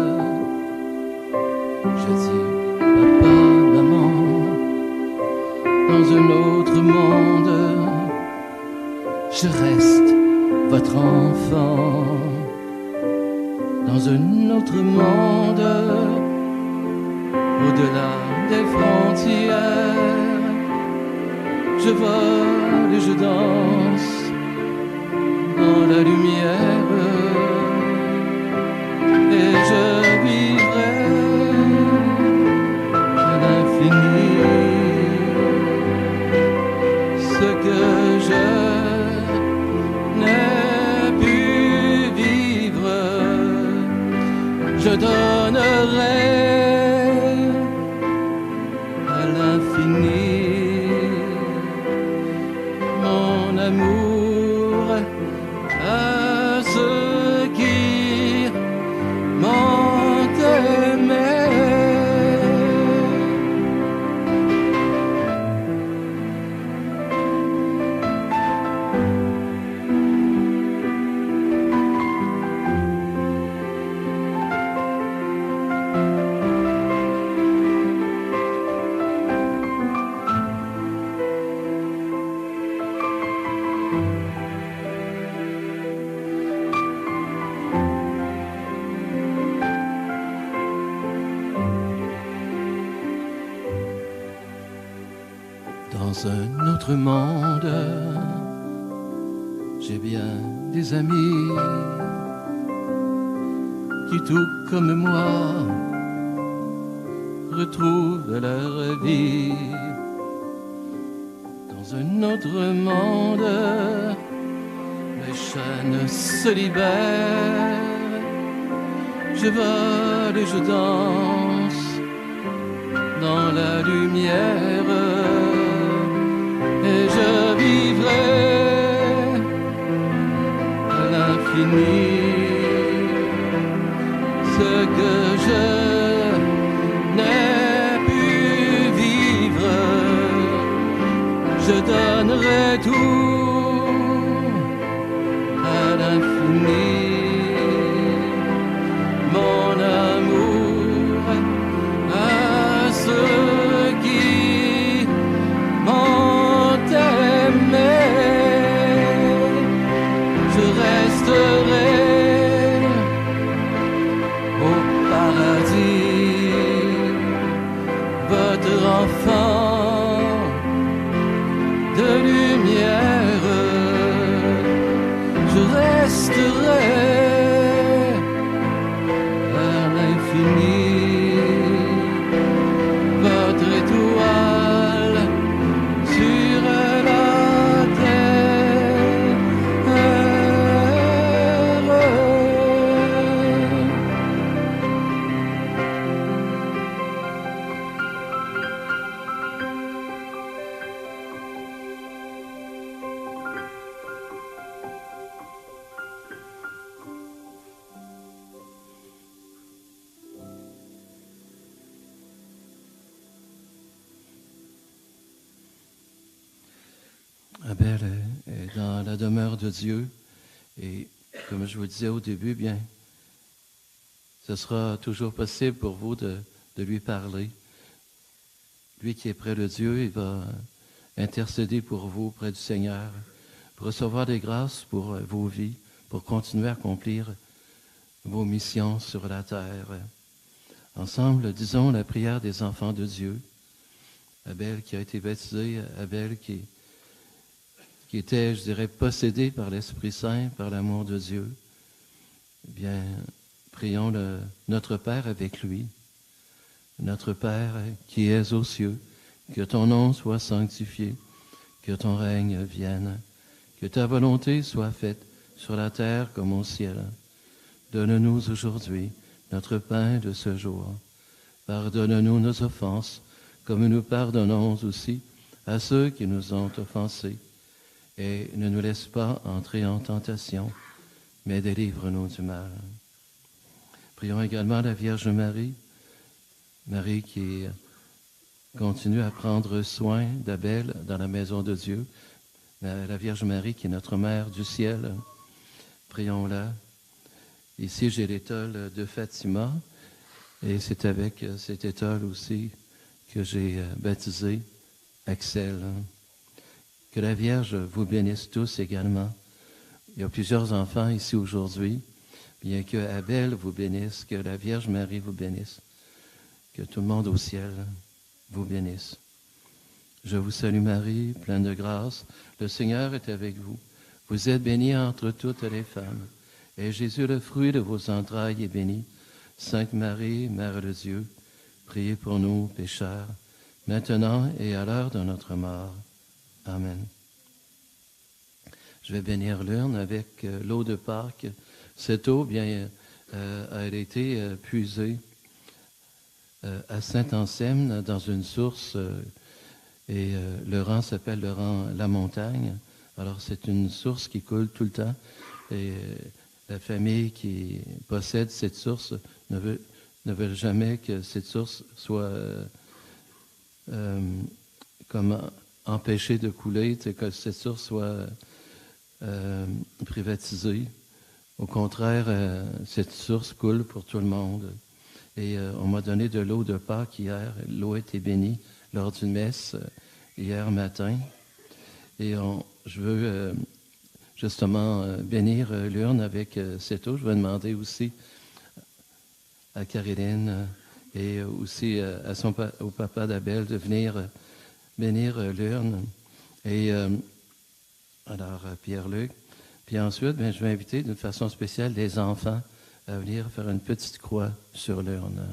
je dis papa, maman. Dans un autre monde, je reste votre enfant. Dans un autre monde, au-delà des frontières, je vole et je danse dans la lumière. Et je vivrai à l'infini ce que je Dans un autre monde, j'ai bien des amis qui, tout comme moi, retrouvent leur vie. Dans un autre monde, les chaînes se libèrent. Je vole et je danse dans la lumière. Et je vivrai à l'infini ce que je n'ai pu vivre. Je donnerai tout à l'infini, mon amour à ceux qui m'ont aimé. Je resterai au paradis, votre enfant de lumière. Je resterai à l'infini, votre étoile sur la terre. Abel est dans la demeure de Dieu et comme je vous le disais au début, bien, ce sera toujours possible pour vous de lui parler. Lui qui est près de Dieu, il va intercéder pour vous près du Seigneur, pour recevoir des grâces pour vos vies, pour continuer à accomplir vos missions sur la terre. Ensemble, disons la prière des enfants de Dieu. Abel qui a été baptisé, Abel qui était, je dirais, possédé par l'Esprit Saint, par l'amour de Dieu. Eh bien, prions notre Père avec lui. Notre Père qui es aux cieux, que ton nom soit sanctifié, que ton règne vienne, que ta volonté soit faite sur la terre comme au ciel. Donne-nous aujourd'hui notre pain de ce jour. Pardonne-nous nos offenses, comme nous pardonnons aussi à ceux qui nous ont offensés. Et ne nous laisse pas entrer en tentation, mais délivre-nous du mal. Prions également la Vierge Marie, Marie qui continue à prendre soin d'Abel dans la maison de Dieu, la Vierge Marie qui est notre Mère du ciel. Prions-la. Ici, j'ai l'étole de Fatima, et c'est avec cette étole aussi que j'ai baptisé Axel. Que la Vierge vous bénisse tous également. Il y a plusieurs enfants ici aujourd'hui. Bien que Abel vous bénisse, que la Vierge Marie vous bénisse, que tout le monde au ciel vous bénisse. Je vous salue Marie, pleine de grâce. Le Seigneur est avec vous. Vous êtes bénie entre toutes les femmes. Et Jésus, le fruit de vos entrailles, est béni. Sainte Marie, Mère de Dieu, priez pour nous pécheurs, maintenant et à l'heure de notre mort. Amen. Je vais bénir l'urne avec l'eau de Pâques. Cette eau, bien, a été puisée à Saint-Anselme dans une source et le rang s'appelle le rang La Montagne. Alors, c'est une source qui coule tout le temps et la famille qui possède cette source ne veut jamais que cette source soit comme empêcher de couler, que cette source soit privatisée. Au contraire, cette source coule pour tout le monde. Et on m'a donné de l'eau de Pâques hier. L'eau a été bénie lors d'une messe hier matin. Et je veux justement bénir l'urne avec cette eau. Je vais demander aussi à Caroline et aussi au papa d'Abel de venir bénir l'urne. Et alors, Pierre-Luc. Puis ensuite, bien, je vais inviter d'une façon spéciale les enfants à venir faire une petite croix sur l'urne.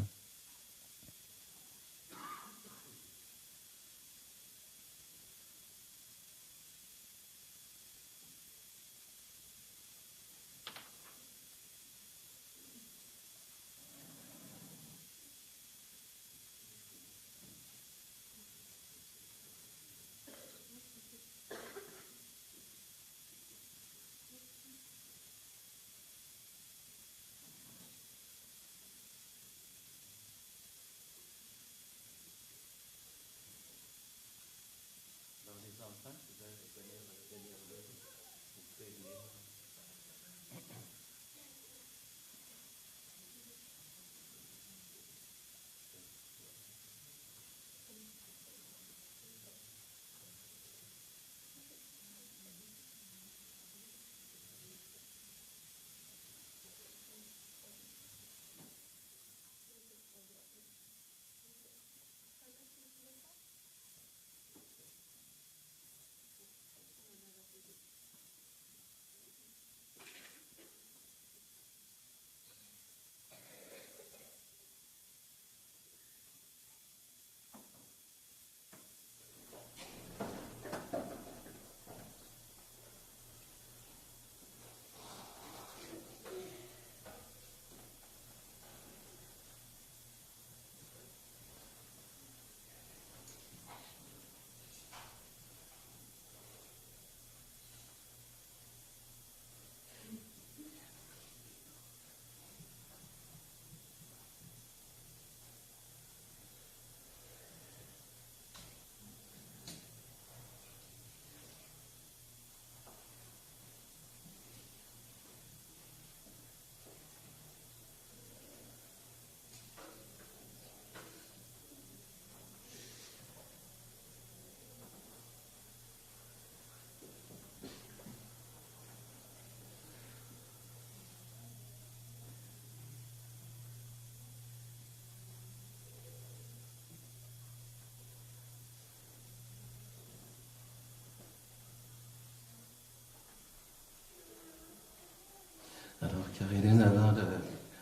Alors, Caroline, avant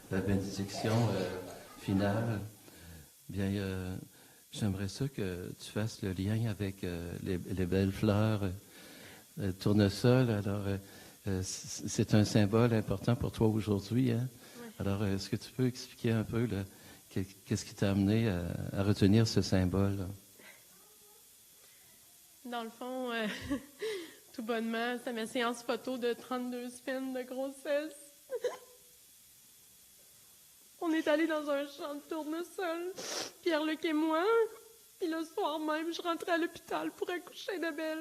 la bénédiction finale, bien, j'aimerais ça que tu fasses le lien avec les belles fleurs, tournesol. Alors, c'est un symbole important pour toi aujourd'hui. Hein? Oui. Alors, est-ce que tu peux expliquer un peu qu'est-ce qui t'a amené à retenir ce symbole? Dans le fond, tout bonnement, c'est ma séance photo de 32 semaines de grossesse. On est allé dans un champ de tournesol, Pierre-Luc et moi. Puis le soir même, je rentrais à l'hôpital pour accoucher d'Abel.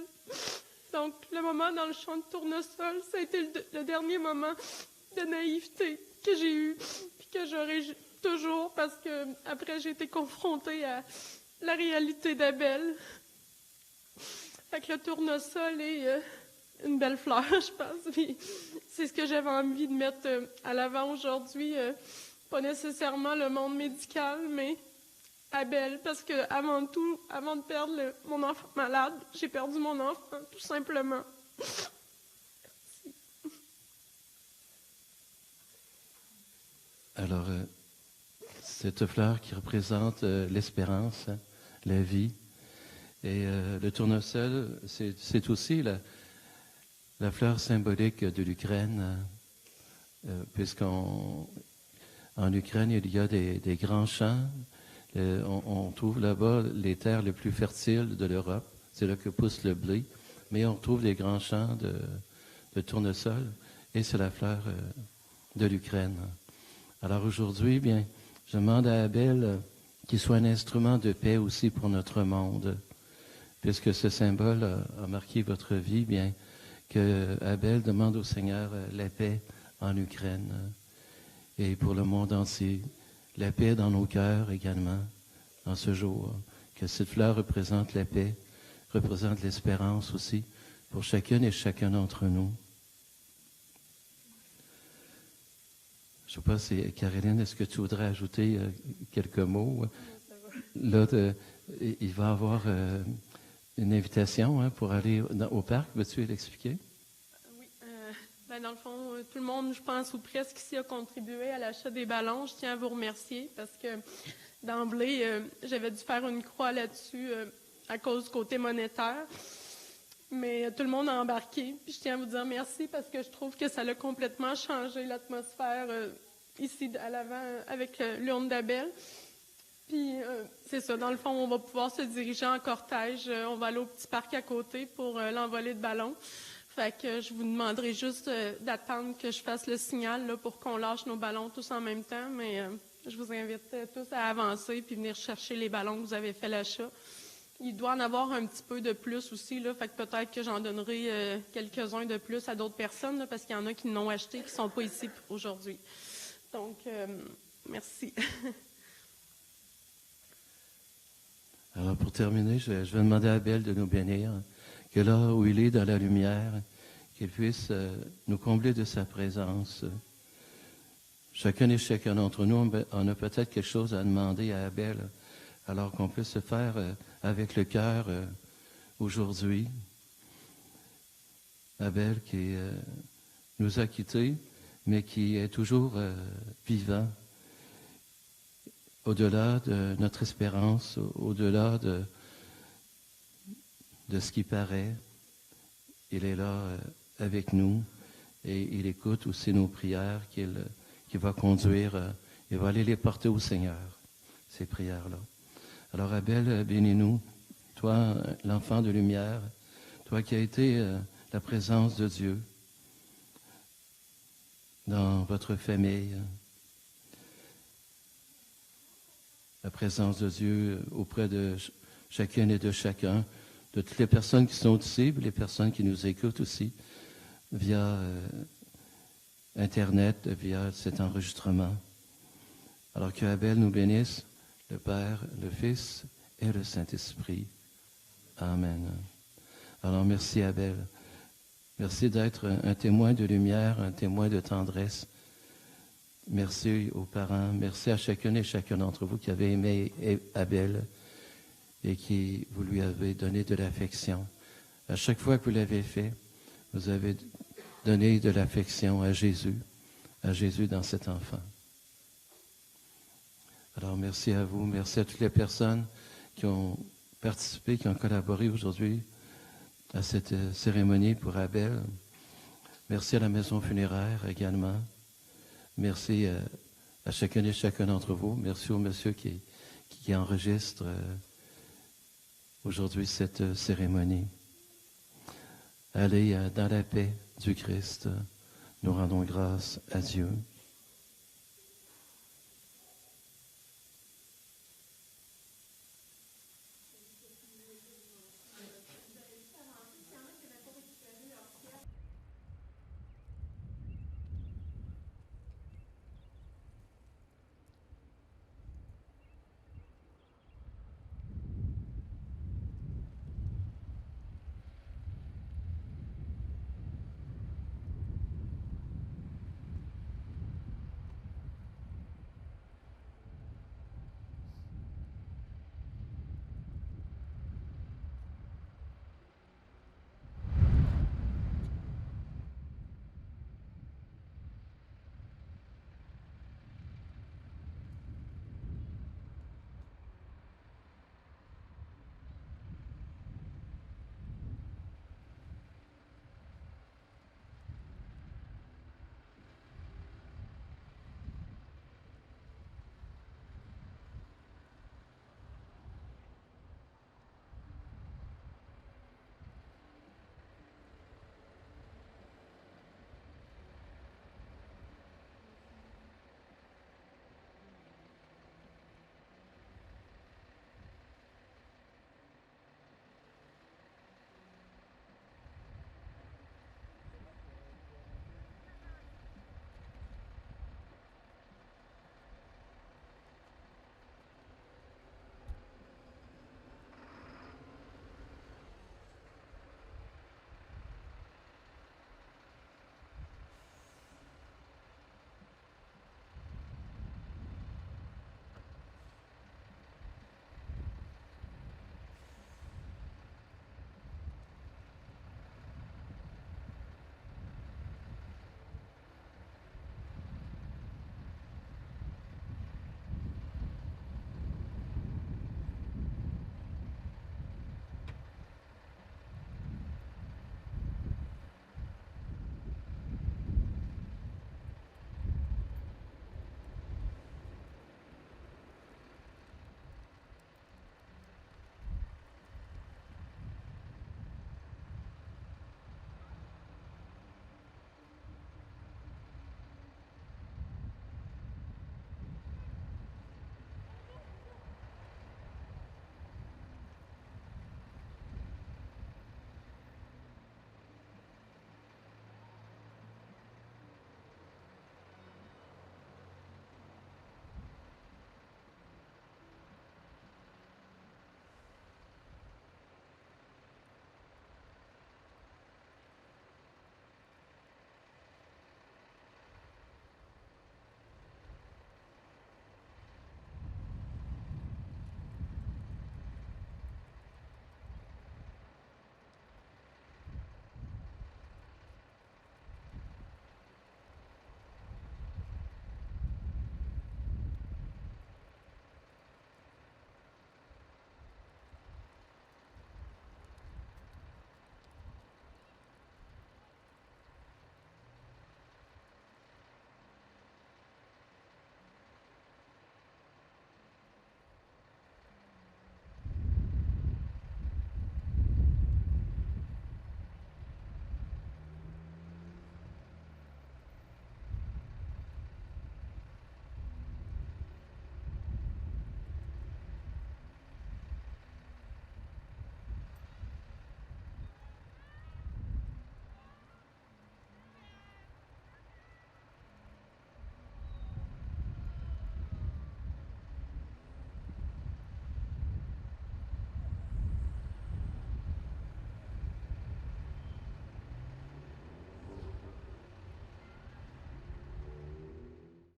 Donc, le moment dans le champ de tournesol, ça a été le dernier moment de naïveté que j'ai eu, puis que j'aurai toujours, parce que après j'ai été confrontée à la réalité d'Abel. Fait que le tournesol est une belle fleur, je pense. Puis c'est ce que j'avais envie de mettre à l'avant aujourd'hui. Pas nécessairement le monde médical, mais Abel, parce que avant tout, avant de perdre mon enfant malade, j'ai perdu mon enfant, tout simplement. Merci. Alors, cette fleur qui représente l'espérance, hein, la vie, et le tournesol, c'est aussi la fleur symbolique de l'Ukraine, puisqu'en Ukraine, il y a des grands champs. On trouve là-bas les terres les plus fertiles de l'Europe. C'est là que pousse le blé. Mais on trouve des grands champs de tournesol. Et c'est la fleur de l'Ukraine. Alors aujourd'hui, bien, je demande à Abel qu'il soit un instrument de paix aussi pour notre monde. Puisque ce symbole a marqué votre vie, bien, que Abel demande au Seigneur la paix en Ukraine et pour le monde entier. La paix dans nos cœurs également, en ce jour. Que cette fleur représente la paix, représente l'espérance aussi, pour chacune et chacun d'entre nous. Je ne sais pas si, Caroline, est-ce que tu voudrais ajouter quelques mots? Là, il va y avoir une invitation hein, pour aller au parc. Veux-tu l'expliquer? Oui. Dans le fond, tout le monde, je pense, ou presque ici, a contribué à l'achat des ballons. Je tiens à vous remercier parce que d'emblée, j'avais dû faire une croix là-dessus à cause du côté monétaire. Mais tout le monde a embarqué. Puis je tiens à vous dire merci parce que je trouve que ça a complètement changé l'atmosphère ici à l'avant avec l'urne d'Abel. Puis c'est ça, dans le fond, on va pouvoir se diriger en cortège. On va aller au petit parc à côté pour l'envolée de ballons. Fait que je vous demanderai juste d'attendre que je fasse le signal là, pour qu'on lâche nos ballons tous en même temps. Mais je vous invite tous à avancer puis venir chercher les ballons que vous avez fait l'achat. Il doit en avoir un petit peu de plus aussi, là, fait que peut-être que j'en donnerai quelques-uns de plus à d'autres personnes, là, parce qu'il y en a qui l'ont acheté, qui ne sont pas ici aujourd'hui. Donc, merci. Alors, pour terminer, je vais demander à Abel de nous bénir, que là où il est dans la lumière, qu'il puisse nous combler de sa présence. Chacun et chacun d'entre nous, on a peut-être quelque chose à demander à Abel, alors qu'on peut se faire avec le cœur aujourd'hui. Abel qui nous a quittés, mais qui est toujours vivant, au-delà de notre espérance, au-delà de ce qui paraît. Il est là avec nous et il écoute aussi nos prières qu'il va conduire, il va aller les porter au Seigneur, ces prières-là. Alors Abel, bénis-nous, toi, l'enfant de lumière, toi qui as été la présence de Dieu dans votre famille, la présence de Dieu auprès de chacune et de chacun, de toutes les personnes qui sont ici, les personnes qui nous écoutent aussi via Internet, via cet enregistrement. Alors que Abel nous bénisse, le Père, le Fils et le Saint-Esprit. Amen. Alors, merci Abel. Merci d'être un témoin de lumière, un témoin de tendresse. Merci aux parents. Merci à chacune et chacun d'entre vous qui avez aimé Abel et qui vous lui avez donné de l'affection. À chaque fois que vous l'avez fait, vous avez donné de l'affection à Jésus dans cet enfant. Alors, merci à vous. Merci à toutes les personnes qui ont participé, qui ont collaboré aujourd'hui à cette cérémonie pour Abel. Merci à la maison funéraire également. Merci à chacun et chacun d'entre vous. Merci au monsieur qui enregistre aujourd'hui cette cérémonie. Allez dans la paix du Christ. Nous rendons grâce à Dieu.